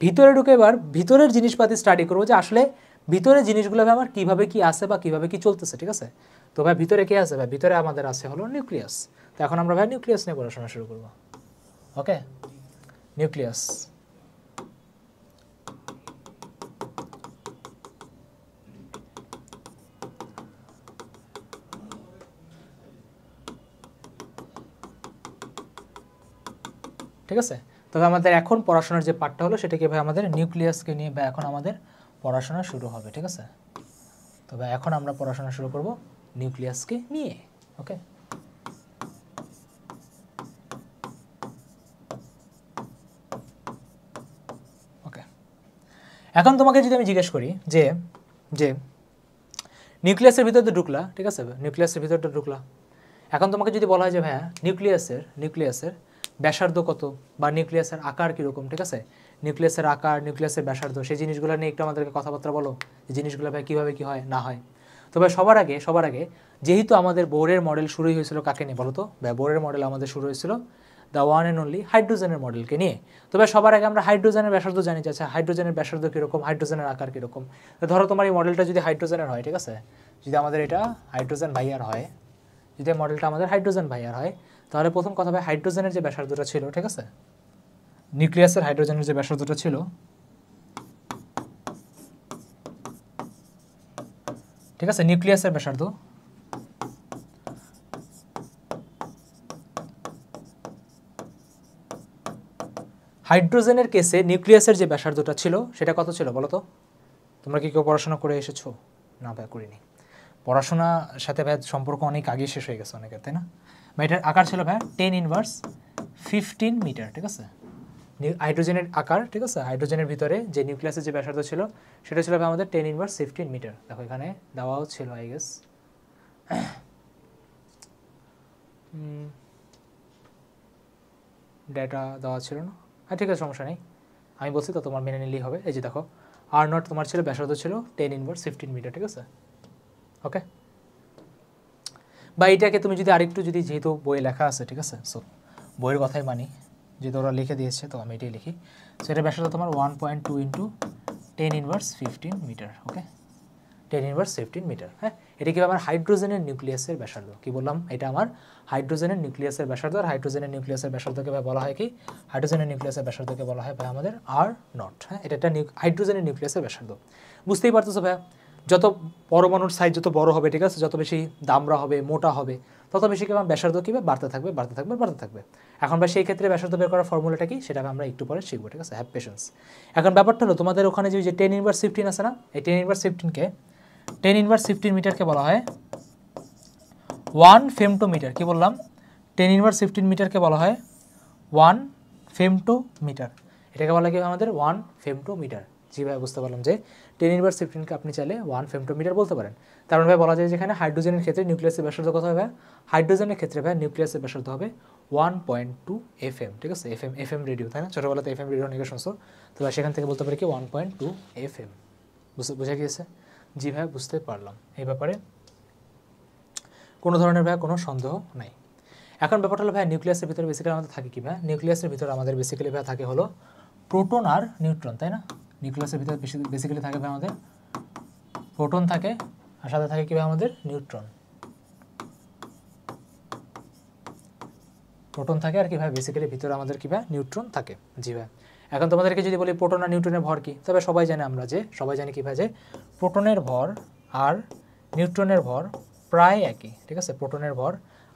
ভিতরে ঢুকে এবার ভিতরের জিনিসপাতি স্টাডি করবো যে আসলে ভিতরে জিনিসগুলো ভাই আমার কীভাবে কি আছে বা কীভাবে কি চলতেছে, ঠিক আছে? তো ভাই ভিতরে কে আছে? ভাই ভিতরে আমাদের আছে হলো নিউক্লিয়াস। তো এখন আমরা ভাই নিউক্লিয়াস নিয়ে পড়াশোনা শুরু করবো। ওকে, নিউক্লিয়াস। ঠিক আছে। তবে আমাদের এখন পড়াশোনার যে পার্টটা হলো সেটা কি ভাই আমাদের নিউক্লিয়াসকে নিয়ে বা এখন আমাদের পড়াশোনা শুরু হবে, ঠিক আছে। তবে এখন আমরা পড়াশোনা শুরু করব নিউক্লিয়াসকে নিয়ে। ওকে, ওকে। এখন তোমাকে যদি আমি জিজ্ঞেস করি যে যে নিউক্লিয়াসের ভিতরে তো ঢুকলা, ঠিক আছে, নিউক্লিয়াসের ভিতরটা ঢুকলা, এখন তোমাকে যদি বলা হয় যে ভাইয়া নিউক্লিয়াসের ব্যাসার্ধ কত বা নিউক্লিয়াসের আকার কীরকম, ঠিক আছে, নিউক্লিয়াসের আকার, নিউক্লিয়াসের ব্যাসার্ধ, সেই জিনিসগুলো নিয়ে একটু আমাদেরকে কথাবার্তা বলো, এই জিনিসগুলো ভাই কীভাবে কী হয় না হয়। তবে সবার আগে যেহেতু আমাদের বোরের মডেল শুরুই হয়েছিল কাকে নিয়ে বলো তো ভাই, বোরের মডেল আমাদের শুরু হয়েছিল দ্য ওয়ান অ্যান্ড অনলি হাইড্রোজেনের মডেলকে নিয়ে। তবে সবার আগে আমরা হাইড্রোজেনের ব্যাসার্ধ জানি, আচ্ছা হাইড্রোজেনের ব্যাসার্ধ কীরকম, হাইড্রোজেনের আকার কীরকম। ধরো তোমার এই মডেলটা যদি হাইড্রোজেনের হয়, ঠিক আছে, যদি আমাদের এটা হাইড্রোজেন ভাইয়ার হয়, যদি মডেলটা আমাদের হাইড্রোজেন ভাইয়ার হয়, তাহলে প্রথম কথা ভাই হাইড্রোজেনের যে ব্যাসার্ধটা ছিল, ঠিক আছে, নিউক্লিয়াসের হাইড্রোজেনের যে ব্যাসার্ধটা ছিল, ঠিক আছে, নিউক্লিয়াসের ব্যাসার্ধ, হাইড্রোজেনের কেসে নিউক্লিয়াসের যে ব্যাসার্ধটা ছিল সেটা কত ছিল বলো তো? তোমরা কি কেউ পড়াশোনা করে এসেছো? না ভাই করিনি। পড়াশোনার সাথে ভাই সম্পর্ক অনেক আগে শেষ হয়ে গেছে অনেকের, তাই না? বা এটার আকার ছিল ভাই 10⁻15 মিটার, ঠিক আছে, হাইড্রোজেনের আকার, ঠিক আছে, হাইড্রোজেনের ভিতরে যে নিউক্লিয়াসের যে ব্যাসার্ধ ছিল সেটা ছিল ভাই আমাদের 10⁻15 মিটার। দেখো এখানে দেওয়াও ছিল আই গেস, ডেটা দেওয়া ছিল না, হ্যাঁ ঠিক আছে সমস্যা নেই, আমি বলছি তো তোমার মেনে নিলেই হবে। এই যে দেখো আর নট তোমার ছিল ব্যাসার্ধ ছিল 10⁻15 মিটার, ঠিক আছে, ওকে। বা এইটাকে তুমি যদি আরেকটু যদি, যেহেতু বইয়ে লেখা আছে, ঠিক আছে, সো বইয়ের কথাই মানি, যেহেতু ওরা লিখে দিয়েছে তো আমি এটাই লিখি। সো এটা ব্যাসার্ধ তোমার 1.2 × 10⁻15 মিটার, ওকে, 10⁻15 মিটার। হ্যাঁ, এটা কি আমার হাইড্রোজেনের নিউক্লিয়াসের ব্যাসার্ধ, কি বললাম, এটা আমার হাইড্রোজেনের নিউক্লিয়াসের ব্যাসার্ধ। আর হাইড্রোজেনের নিউক্লিয়াসের ব্যাসার্ধকে বলা হয় কি, হাইড্রোজেনের নিউক্লিয়াসের ব্যাসার্ধকে বলা হয় ভাই আমাদের আর নট। হ্যাঁ, এটা একটা হাইড্রোজেনের নিউক্লিয়াসের ব্যাসার্ধ। বুঝতেই পারতেছো ভাইয়া, যত পরমাণুর সাইজ যত বড় হবে, ঠিক আছে, যত বেশি দামড়া হবে, মোটা হবে, তত বেশি কি আমার ব্যাসার্ধ কি বাড়তে থাকবে, বাড়তে থাকবে, বাড়তে থাকবে। এখন ভাই সেই ক্ষেত্রে ব্যাসার্ধ বের করার ফর্মুলাটা কি সেটা আমরা একটু পরে শিখবো, ঠিক আছে, হ্যাভ পেশেন্স। এখন ব্যাপারটা হলো তোমাদের ওখানে যে 10⁻15 আছে না, এই 10⁻15কে 10⁻15 মিটারকে বলা হয় 1 ফেমটোমিটার। কি বললাম, 10⁻15 মিটারকে বলা হয় 1 ফেমটোমিটার। এটাকে বলা কি আমাদের 1 ফেমটোমিটার। জি ভাই, বুঝতে পারলাম যে 10⁻15কে আপনি চাইলে 1 ফেমটোমিটার বলতে পারেন। তার মানে ভাই বলা যায় যেখানে হাইড্রোজেনের ক্ষেত্রে নিউক্লিয়াসের ব্যাসার্ধ কত হবে, হাইড্রোজেনের ক্ষেত্রে ভাই নিউক্লিয়াসের ব্যাসার্ধ হবে 1.2 FM, ঠিক আছে, এফএম রেডিও, তাই না, ছোটোবেলাতে এফএম রেডিও নিয়ে শুনছো, তো সেখান থেকে বলতে পারি কি 1.2 FM। বুঝা গিয়েছে? জি ভাই, বুঝতে পারলাম, এই ব্যাপারে কোনো ধরনের ভাই কোনো সন্দেহ নাই। এখন ব্যাপারটা হলো ভাই নিউক্লিয়াসের ভিতরে বেসিক্যালি আমাদের থাকে কি ভাই, নিউক্লিয়াসের ভিতরে আমাদের বেসিক্যালি ভাই থাকে হলো প্রোটন আর নিউট্রন, তাই না? নিউক্লিয়াসের ভিতরে বেসিক্যালি থাকে ভাই আমাদের প্রোটন থাকে, আর সাথে থাকে কি ভাই আমাদের নিউট্রন, প্রোটন থাকে আর কি ভাই বেসিক্যালি ভিতরে আমাদের কি ভাই নিউট্রন থাকে। জি ভাই, এখন তোমাদেরকে যদি বলি প্রোটন আর নিউট্রনের ভর কি, তবে সবাই জানে সবাই জানি কি ভাই যে প্রোটনের ভর আর নিউট্রনের ভর প্রায় একই, ঠিক আছে, প্রোটনের ভর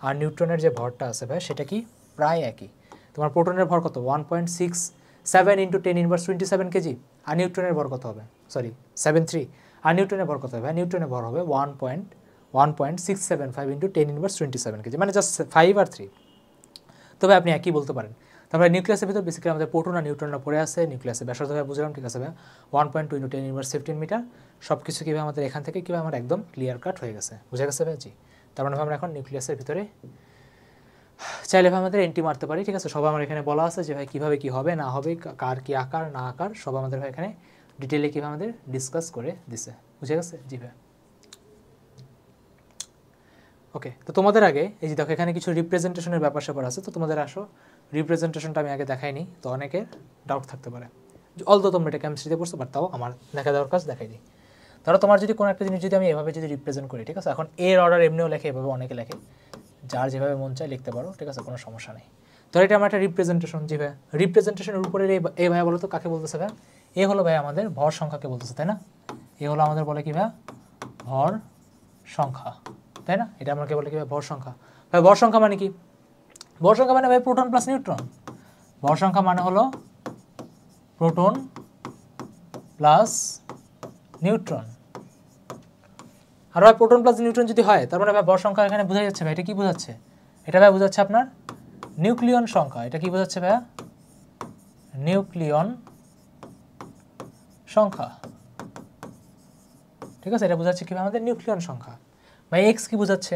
আর নিউট্রনের যে ভরটা আছে ভাই সেটা কি প্রায় একই। তোমার প্রোটনের ভর কত 1.67 × 10⁻27 কেজি, আর নিউট্রনের ভর কত হবে, সরি 73, আর নিউট্রনের ভর কত হবে, নিউট্রনের ভর হবে 1.675 × 10⁻27 কেজি, মানে জাস্ট 5 আর 3। তবে আপনি একই বলতে পারেন। তারপরে নিউক্লিয়াসের ভিতর বেসিক্যালি আমাদের প্রোটন আর নিউট্রনরা পড়ে আছে, নিউক্লিয়াসের ব্যাসার্ধ ভাবে বুঝলাম, ঠিক আছে ভাই 1.2 × 10⁻15 মিটার। সব কিছু কীভাবে আমাদের এখান থেকে কীভাবে আমার একদম ক্লিয়ার কাট হয়ে গেছে, বুঝে গেছে ভাই? জি, তার মানে আমরা এখন নিউক্লিয়াসের ভিতরে চাইলে ভাই আমাদের এন্ট্রি মারতে পারি, ঠিক আছে। সব আমার এখানে বলা আছে যে ভাই কীভাবে কী হবে না হবে, কার কী আকার না আকার, সব আমাদের ভাই এখানে ডিটেলে কীভাবে আমাদের ডিসকাস করে দিছে, বুঝে গেছে? জি ভাই, ওকে। তো তোমাদের আগে এই যে দেখো এখানে কিছু রিপ্রেজেন্টেশনের ব্যাপার স্যাপার আছে, তো তোমাদের আসো রিপ্রেজেন্টেশনটা আমি আগে দেখাইনি, তো অনেকের ডাউট থাকতে পারে, অলদো তোমরা এটা কেমিস্ট্রিতে পড়ছো, বাট তাও আমার দেখা দেওয়ার কাজ দেখাই দিই। ধরো তোমার যদি কোনো একটা জিনিস যদি আমি এভাবে যদি রিপ্রেজেন্ট করি, ঠিক আছে, এখন এর অর্ডার এমনিও লেখে, এভাবে অনেকে লেখে, যার যেভাবে মন চায় লিখতে পারো, ঠিক আছে, কোনো সমস্যা নেই। ধরো এটা আমার একটা রিপ্রেজেন্টেশন, জি ভাই, রিপ্রেজেন্টেশনের উপরে এ ভাই বলো তো কাকে বলতেছে ভাই? এ হলো ভাই আমাদের ভর সংখ্যাকে বলতেছে, তাই না? এ হলো আমাদের বলে কি ভাই ভর সংখ্যা, তাই না? এটা আমাকে বলে কি ভাই ভর সংখ্যা। ভাই ভর সংখ্যা মানে কি? ভর সংখ্যা মানে ভাই প্রোটন প্লাস নিউট্রন, ভর সংখ্যা মানে হলো প্রোটন প্লাস নিউট্রন। আর ভাই প্রোটন প্লাস নিউট্রন যদি হয় তার মানে ভাই ভর সংখ্যা এখানে বোঝা যাচ্ছে ভাই, এটা কি বোঝাচ্ছে? এটা ভাই বোঝাচ্ছে আপনার নিউক্লিয়ন সংখ্যা। এটা কি বোঝাচ্ছে ভাইয়া? নিউক্লিয়ন সংখ্যা, ঠিক আছে? এটা বোঝাচ্ছে কি আমাদের নিউক্লিয়ন সংখ্যা। ভাই এক্স কি বোঝাচ্ছে?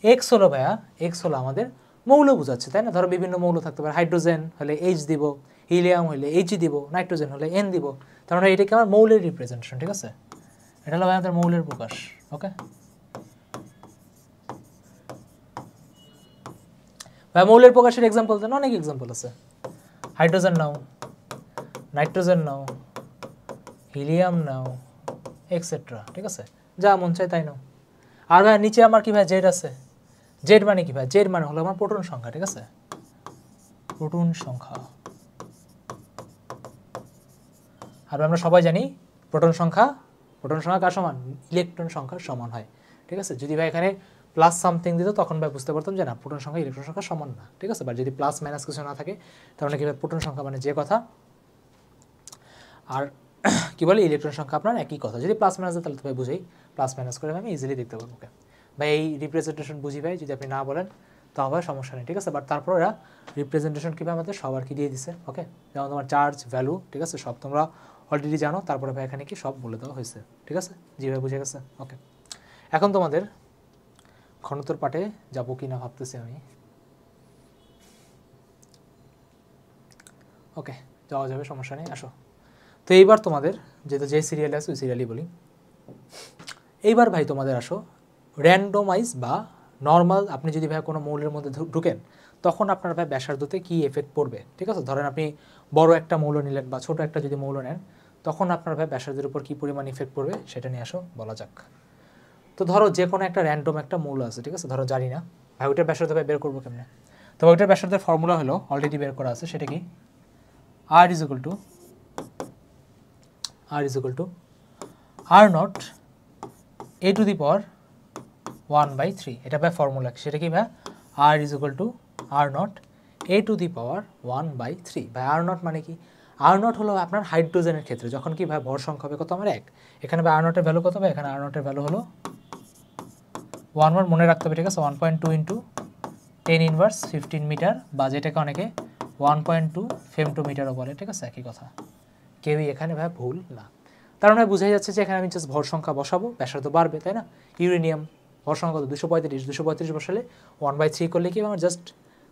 এক্স হলো ভাইয়া, এক্স হলো আমাদের মৌল বোঝাচ্ছে, তাই না? ধরো বিভিন্ন মৌল থাকতে পারে, হাইড্রোজেন হলে এইচ দিব, হিলিয়াম হলে এইচ দিব, নাইট্রোজেন হলে এন দিব। তার মানে এটা কি আমার মৌলের রিপ্রেজেন্টেশন, ঠিক আছে? এটা হলো ভাই আমাদের মৌলের প্রকাশ। ওকে ভাই, মৌলের প্রকাশের এক্সাম্পল দেন, অনেক এক্সাম্পল আছে। হাইড্রোজেন নাও, নাইট্রোজেন নাও, হিলিয়াম নাও, এক্সেট্রা, ঠিক আছে? যা মন চায় তাই নাও। আর ভাই নিচে আমার কি ভাই জেড আছে। জেড মানে কি ভাই? জেড মানে হলো আমার প্রোটন সংখ্যা, ঠিক আছে? প্রোটন সংখ্যা। আর আমরা সবাই জানি প্রোটন সংখ্যা কার সমান? ইলেকট্রন সংখ্যার সমান হয়, ঠিক আছে? যদি ভাই এখানে প্লাস সামথিং দিত তখন ভাই বুঝতে পারতাম যে না, প্রোটন সংখ্যা ইলেকট্রন সংখ্যা সমান না, ঠিক আছে? বা যদি প্লাস মাইনাস কিছু না থাকে তাহলে কি ভাই প্রোটন সংখ্যা মানে যে কথা, আর কি বলে ইলেকট্রন সংখ্যা আপনার একই কথা। যদি প্লাস মাইনাস দেয় তাহলে তো ভাই বুঝেই, প্লাস মাইনাস করে আমি ইজিলি দেখতে পারবো। ওকে ভাই, এই রিপ্রেজেন্টেশন বুঝি ভাই, যদি আপনি না বলেন তাও ভাই সমস্যা নেই, ঠিক আছে? বাট তারপর এরা রিপ্রেজেন্টেশন কীভাবে আমাদের সবার কি দিয়ে দিছে। ওকে, যেমন তোমার চার্জ, ভ্যালু, ঠিক আছে? সব তোমরা অলরেডি জানো। তারপরে ভাই এখানে কি সব বলে দেওয়া হয়েছে, ঠিক আছে? জি ভাই, বুঝে গেছে। ওকে, এখন তোমাদের ঘনত্বর পাঠে যাবো কি না ভাবতেছি আমি। ওকে, যাওয়া যাবে, সমস্যা নেই, আসো। তো এইবার তোমাদের যেহেতু যে সিরিয়ালে আছে ওই সিরিয়ালই বলি। এইবার ভাই তোমাদের আসো র্যান্ডমাইজ বা নর্মাল, আপনি যদি ভাই কোনো মৌলের মধ্যে ঢুকেন তখন আপনার ভাই ব্যাসার্ধতে কী এফেক্ট পড়বে, ঠিক আছে? ধরেন আপনি বড় একটা মৌল নিলেন বা ছোট একটা যদি মৌল নেন তখন আপনার ভাই ব্যাসার্ধের উপর কী পরিমাণ ইফেক্ট পড়বে সেটা নিয়ে আসো বলা যাক। তো ধরো যে কোনো একটা র্যান্ডম একটা মৌল আছে, ঠিক আছে? ধরো জানি না ভাই ওইটার ব্যাসার্ধ ভাই বের করবো কেমনে? তো ওইটার ব্যাসার্ধের ফর্মুলা হলো অলরেডি বের করা আছে, সেটা কি? R is equal to R naught A to the power 1/3। এটা ভাই ফর্মুলা, সেটা কি ভাই? R is equal to R naught A to the power 1/3। ভাই আর নট মানে কি? আর নট হলো আপনার হাইড্রোজেনের ক্ষেত্রে যখন কি ভাই ভর সংখ্যা হবে কত আমার 1, এখানে ভাই আর নটের ভ্যালু কত? ভাই এখানে আর নটের ভ্যালু হলো 1 মনে রাখতে হবে, ঠিক আছে? 1.2 ইন্টু 10⁻15 মিটার, বা যেটাকে অনেকে 1.2 ফেমটোমিটারও বলে, ঠিক আছে? একই কথা, কেউই এখানে ভাই ভুল না। তার মানে বোঝাই যাচ্ছে যে এখানে আমি জাস্ট ভর সংখ্যা বসাবো, ব্যাসার্ধ বাড়বে, তাই না? ইউরেনিয়াম ভর সংখ্যা কত? 235 বসালে 1/3 করলে কি আমার জাস্ট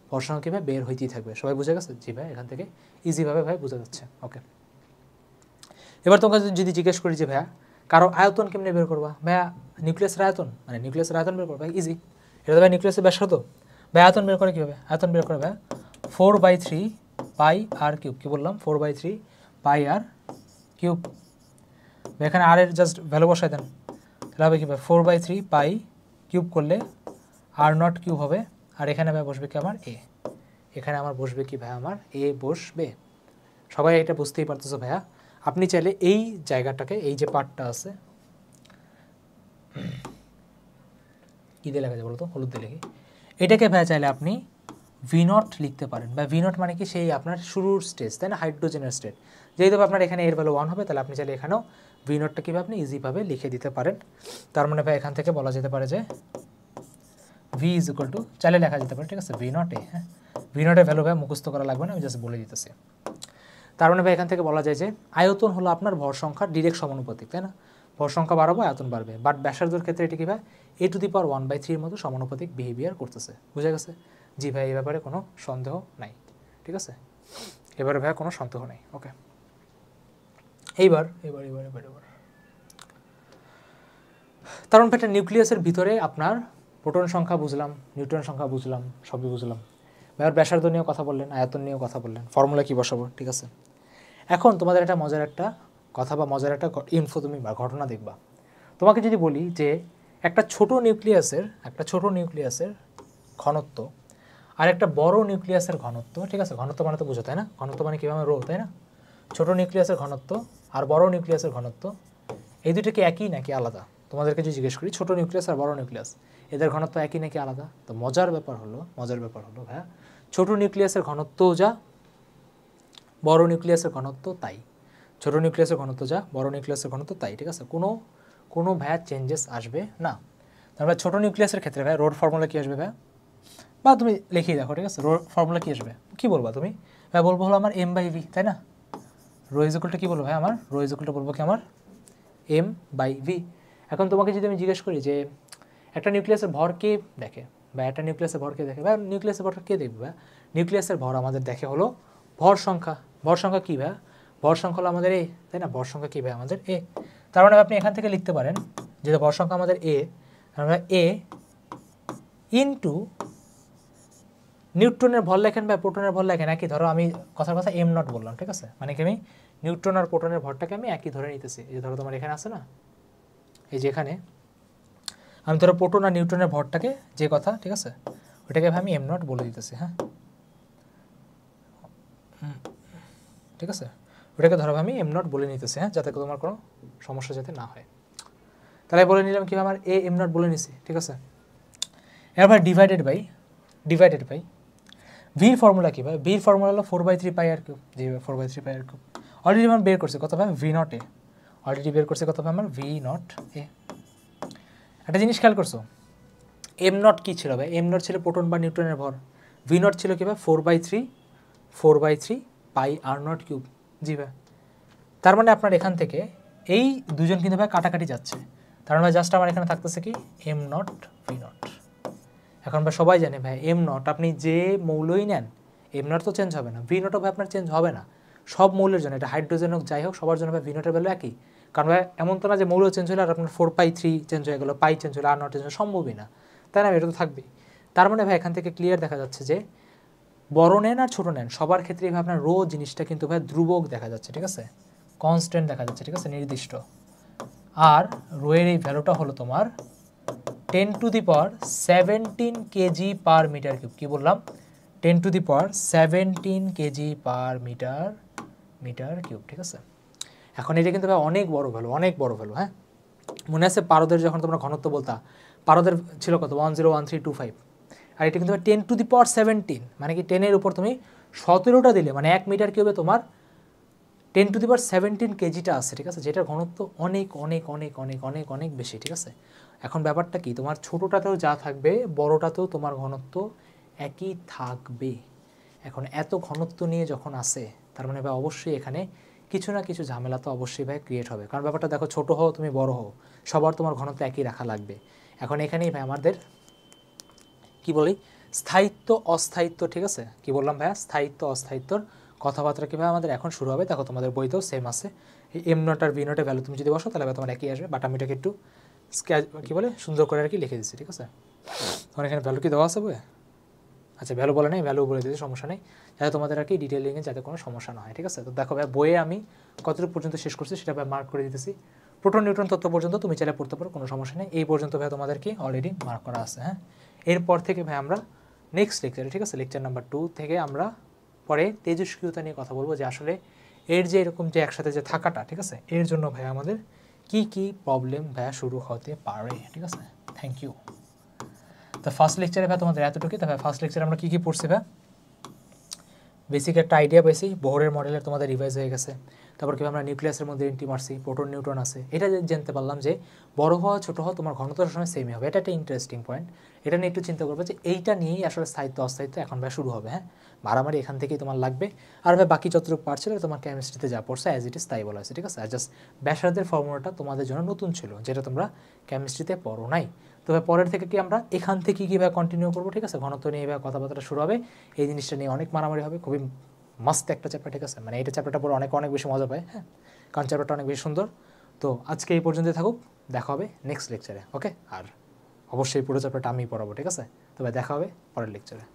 ভর সংখ্যা কী ভাই বের হইতেই থাকবে। সবাই বুঝে গেছে? জি ভাই, এখান থেকে ইজিভাবে ভাই বোঝা যাচ্ছে। ওকে, এবার তোমাকে যদি জিজ্ঞেস করি যে ভাইয়া কারো আয়তন কেমনে বের করবা? ভাইয়া নিউক্লিয়াসের আয়তন, মানে নিউক্লিয়াসের আয়তন বের করবা, ইজি। এটা তো ভাই নিউক্লিয়াসের ব্যাসার্ধ। ভাই আয়তন বের করে কীভাবে? আয়তন বের করে ভাইয়া 4/3 পাই আর কিউব। কী বললাম? 4/3 পাই আর কিউব। এখানে আর এর জাস্ট ভ্যালু বসাই দেন, তাহলে হবে কি ভাই 4/3 পাই কিউব করলে আর নট কিউব হবে। আর এখানে ভাই বসবে কি আমার এ, এখানে আমার বসবে কি ভাই আমার এ বসবে। সবাই এটা বুঝতেই পারতেছো ভাইয়া? আপনি চাইলে এই জায়গাটাকে, এই যে পার্টটা আছে, কী দিয়ে লেখা যায় বলো তো? হলুদ দিয়ে লিখি। এটাকে ভাইয়া চাইলে আপনি V0 লিখতে পারেন। বা V0 মানে কি? সেই আপনার শুরুর স্টেজ, তাই না? হাইড্রোজেনের স্টেট। যেহেতু আপনার এখানে এর ভ্যালু 1 হবে তাহলে আপনি চাইলে এখানেও V0টা কীভাবে আপনি ইজিভাবে লিখে দিতে পারেন। তার মানে ভাই এখান থেকে বলা যেতে পারে যে V ইজ ইকুয়াল টু, চাইলে লেখা যেতে পারে, ঠিক আছে? V0 এ, হ্যাঁ, V0 এর ভ্যালু ভাই মুখস্থ করা লাগবে না, আমি জাস্ট বলে দিতেছি। তার মানে ভাই এখান থেকে বলা যায় যে আয়তন হলো আপনার ভর সংখ্যার ডিরেক্ট সমানুপাতিক, তাই না? ভর সংখ্যা বাড়াবো আয়তন বাড়বে। বাট ব্যাসার্ধের ক্ষেত্রে এটি কি ভাই এ টু দি পাওয়ার 1/3 এর মতো সমানুপাতিক বিহেভিয়ার করতেছে। বুঝে গেছে? জি ভাই, এই ব্যাপারে কোনো সন্দেহ নাই, ঠিক আছে? এবারে ভাই কোনো সন্দেহ নেই। ওকে, এইবার কারণ ভাই একটা নিউক্লিয়াসের ভিতরে আপনার প্রোটন সংখ্যা বুঝলাম, নিউট্রন সংখ্যা বুঝলাম, সবই বুঝলাম। এবার ব্যাসার্ধ নিয়েও কথা বললেন, আয়তন নিয়েও কথা বললেন, ফর্মুলা কি বসাবো, ঠিক আছে? এখন তোমাদের একটা মজার একটা কথা বা মজার একটা ইনফো তুমি বা ঘটনা দেখবা। তোমাকে যদি বলি যে একটা ছোট নিউক্লিয়াসের ঘনত্ব আর একটা বড় নিউক্লিয়াসের ঘনত্ব, ঠিক আছে? ঘনত্ব মানে তো বুঝো, তাই না? ঘনত্ব মানে কীভাবে রো, তাই না? ছোট নিউক্লিয়াসের ঘনত্ব আর বড় নিউক্লিয়াসের ঘনত্ব, এই দুটো কি একই নাকি আলাদা? তোমাদেরকে যদি জিজ্ঞেস করি ছোট নিউক্লিয়াস আর বড় নিউক্লিয়াস, এদের ঘনত্ব একই নাকি আলাদা? তো মজার ব্যাপার হলো ভাইয়া, ছোট নিউক্লিয়াসের ঘনত্বও যা বড় নিউক্লিয়াসের ঘনত্ব তাই, ছোট নিউক্লিয়াসের ঘনত্ব যা, বড় নিউক্লিয়াসের ঘনত্ব তাই, ঠিক আছে, কোনো ভাইয়া চেঞ্জেস আসবে না। তারপরে ছোট নিউক্লিয়াসের ক্ষেত্রে ভাই রোড ফর্মুলা কী আসবে ভাইয়া, বা তুমি লিখিয়ে দেখো, ঠিক আছে, রোড ফর্মুলা কী আসবে, কী বলবা তুমি ভাই, বলবো হলো আমার m/v, তাই না, রো ইজ ইকুয়াল টু কী বলবো ভাই, আমার রো ইজ ইকুয়াল টু বলবো কি আমার m/v। এখন তোমাকে যদি আমি জিজ্ঞেস করি যে একটা নিউক্লিয়াসের ভর কে দেখে, বা একটা নিউক্লিয়াসের ভর কে দেখে, বা নিউক্লিয়াসের ভরটা কে দেখবে, বা নিউক্লিয়াসের ভর আমাদের দেখে হলো ভর সংখ্যা। ভর সংখ্যা কী ভাই, ভর সংখ্যা হলো আমাদের a, তাই না, ভর সংখ্যা কী ভাই আমাদের a। তার মানে আপনি এখান থেকে লিখতে পারেন যে ভর সংখ্যা আমাদের a, আমরা a ইন্টু নিউট্রনের ভর লেখেন বা প্রোটনের ভর লেখেন একই, ধরো আমি কথার কথা m0 বললাম, ঠিক আছে, মানে কি আমি নিউট্রন আর প্রোটনের ভরটাকে আমি একই ধরে নিতেছি। এই যে ধরো তোমার এখানে আছে না, এই যে এখানে আমি ধরো প্রোটন আর নিউট্রনের ভরটাকে যে কথা, ঠিক আছে, ওইটাকে আমি m0 বলে দিতেছি, হ্যাঁ, ঠিক আছে, ওটাকে ধরো আমি m0 বলে নিতেছি, হ্যাঁ, যাতে তোমার কোনো সমস্যা যাতে না হয়। তাহলে বলে নিলাম কি আমার a m0 বলে নিছি, ঠিক আছে। এরপর ডিভাইডেড বাই ভির ফর্মুলা কী ভাই, ভির ফর্মুলা হলো 4/3 পাই আর কিউব, জি 4/3 পাই আর কিউব। অলরেডি আমার বের করছে কত ভাই, v0 a, অলরেডি বের করছে কত ভাই আমার v0 a। একটা জিনিস খেয়াল করছো, m0 কী ছিল ভাই, m0 ছিল প্রোটন বা নিউট্রনের ভর, v0 ছিল কি ভাই 4/3 পাই r0 কিউব, জি ভাই। তার মানে আপনার এখান থেকে এই দুজন কিন্তু ভাই কাটাকাটি যাচ্ছে, তার মানে জাস্ট আমার এখানে থাকতেছে কি m0 v0। এখন ভাই সবাই জানে ভাই m0 আপনি যে মৌলই নেন m0 তো চেঞ্জ হবে না, v0 ভাই আপনার চেঞ্জ হবে না সব মৌলের জন্য, এটা হাইড্রোজেন হোক যাই হোক সবার জন্য ভাই v0 এর ভ্যালু একই। কারণ ভাই এমন তো না যে মৌল চেঞ্জ হলে আর আপনার 4/3 চেঞ্জ হয়ে গেলো, পাই চেঞ্জ হলে r0 চেঞ্জ হলে সম্ভবই না, তাই না, এটা তো থাকবেই। তার মানে ভাই এখান থেকে ক্লিয়ার দেখা যাচ্ছে যে বড় নেন আর ছোটো নেন সবার ক্ষেত্রে ভাই আপনার রো জিনিসটা কিন্তু ভাই ধ্রুবক দেখা যাচ্ছে, ঠিক আছে, কনস্ট্যান্ট দেখা যাচ্ছে, ঠিক আছে, নির্দিষ্ট। আর রো এর এই ভ্যালুটা হলো তোমার 10⁻17 কেজি পার মিটার কিউব, কী বললাম 10⁻17 কেজি পার মিটার কিউব, ঠিক আছে। এখন এটা কিন্তু ভাই অনেক বড় ভ্যালু, হ্যাঁ। মনে আছে পারদের যখন তোমরা ঘনত্ব বলতা, পারদের ছিল কত 101325, আর এটা কিন্তু 10⁻17, মানে কি 10-এর উপর তুমি 17টা দিলে মানে 1 মিটার কিউবে তোমার 10⁻17 কেজিটা আছে, ঠিক আছে, যেটার ঘনত্ব অনেক অনেক অনেক অনেক অনেক অনেক বেশি, ঠিক আছে। এখন ব্যাপারটা কি, তোমার ছোটোটাতেও যা থাকবে বড়টাতেও তোমার ঘনত্ব একই থাকবে। এখন এত ঘনত্ব নিয়ে যখন আসে তার মানে ভাই অবশ্যই এখানে কিছু না কিছু ঝামেলা তো অবশ্যই ভাই ক্রিয়েট হবে, কারণ ব্যাপারটা দেখো ছোটো হও তুমি বড় হও সবার তোমার ঘনত্ব একই রাখা লাগবে। এখন এখানেই ভাই আমাদের কি বলি স্থায়িত্ব অস্থায়িত্ব, ঠিক আছে, কি বললাম ভাইয়া, স্থায়িত্ব অস্থায়িত্বর কথাবার্তা কীভাবে আমাদের এখন শুরু হবে, দেখো তোমাদের বইতেও সেম আছে। এই m0 আর v0 এর ভ্যালু তুমি যদি বসো তাহলে তোমার একই আসবে, বাট আমি এটাকে একটু কী বলে সুন্দর করে আর কি লিখে দিচ্ছি, ঠিক আছে। তোমার এখানে ভ্যালু কি দেওয়া আছে বই, আচ্ছা ভ্যালু বলে নেই, ভ্যালু বলে দিতে সমস্যা নেই, যাতে তোমাদের আর কি ডিটেলিংয়ে যাতে কোনো সমস্যা না হয়, ঠিক আছে। তো দেখো ভাই বইয়ে আমি কতটুকু পর্যন্ত শেষ করছি সেটা ভাই মার্ক করে দিতেছি, প্রোটন নিউট্রন তত্ত্ব পর্যন্ত তুমি চাইলে পড়তে পারো, কোনো সমস্যা নেই, এই পর্যন্ত ভাই তোমাদেরকে অলরেডি মার্ক করা আছে, হ্যাঁ। এরপর থেকে ভাই আমরা নেক্সট লেকচারে, ঠিক আছে, লেকচার নাম্বার 2 থেকে আমরা পরে তেজস্ক্রিয়তা নিয়ে কথা বলবো, যে আসলে এর যে এরকম যে একসাথে যে থাকাটা, ঠিক আছে, এর জন্য ভাই আমাদের কি কি প্রবলেম ভাই শুরু হতে পারে, ঠিক আছে। Thank you. তো ফার্স্ট লেকচারে ভাই তোমাদের এতটুকু। তবে ফার্স্ট লেকচারে আমরা কী কী পড়ছি ভাই, বেসিক একটা আইডিয়া পেয়েছি, বোহরের মডেলের তোমাদের রিভাইজ হয়ে গেছে, তারপর কীভাবে আমরা নিউক্লিয়াসের মধ্যে এন্ট্রি মারছি, প্রোটন নিউট্রন আছে, এটা জানতে পারলাম যে বড় হওয়া ছোটো হওয়া তোমার ঘনত্বের সময় সেমই হবে, এটা একটা ইন্টারেস্টিং পয়েন্ট। এটা নিয়ে একটু চিন্তা করবে যে এইটা নিয়েই আসলে স্থায়িত্ব অস্থায়িত্ব এখন ভাই শুরু হবে, হ্যাঁ, মারামারি এখান থেকেই তোমার লাগবে। আর ভাই বাকি যতটুকু পার্ট ছিল তোমার কেমিস্ট্রিতে যা পড়ছে অ্যাজ ইট ইজ তাই বলা হয়েছে, ঠিক আছে। আর জাস্ট ব্যাসার্ধের ফর্মুলাটা তোমাদের জন্য নতুন ছিল, যেটা তোমরা কেমিস্ট্রিতে পড়ো নাই। তবে পরের থেকে কি আমরা এখান থেকে কীভাবে কন্টিনিউ করবো, ঠিক আছে, ঘনত্ব নিয়ে এইভাবে কথাবার্তা শুরু হবে, এই জিনিসটা নিয়ে অনেক মারামারি হবে, খুবই মাস্ত একটা চ্যাপ্টার, ঠিক আছে, মানে এইটা চ্যাপ্টারটা পরে অনেক অনেক বেশি মজা পায়, হ্যাঁ, কারণ চ্যাপ্টারটা অনেক বেশি সুন্দর। তো আজকে এই পর্যন্তই থাকুক, দেখা হবে নেক্সট লেকচারে, ওকে। আর অবশ্যই পুরো চ্যাপ্টারটা আমিই পড়াবো, ঠিক আছে। তবে দেখা হবে পরের লেকচারে।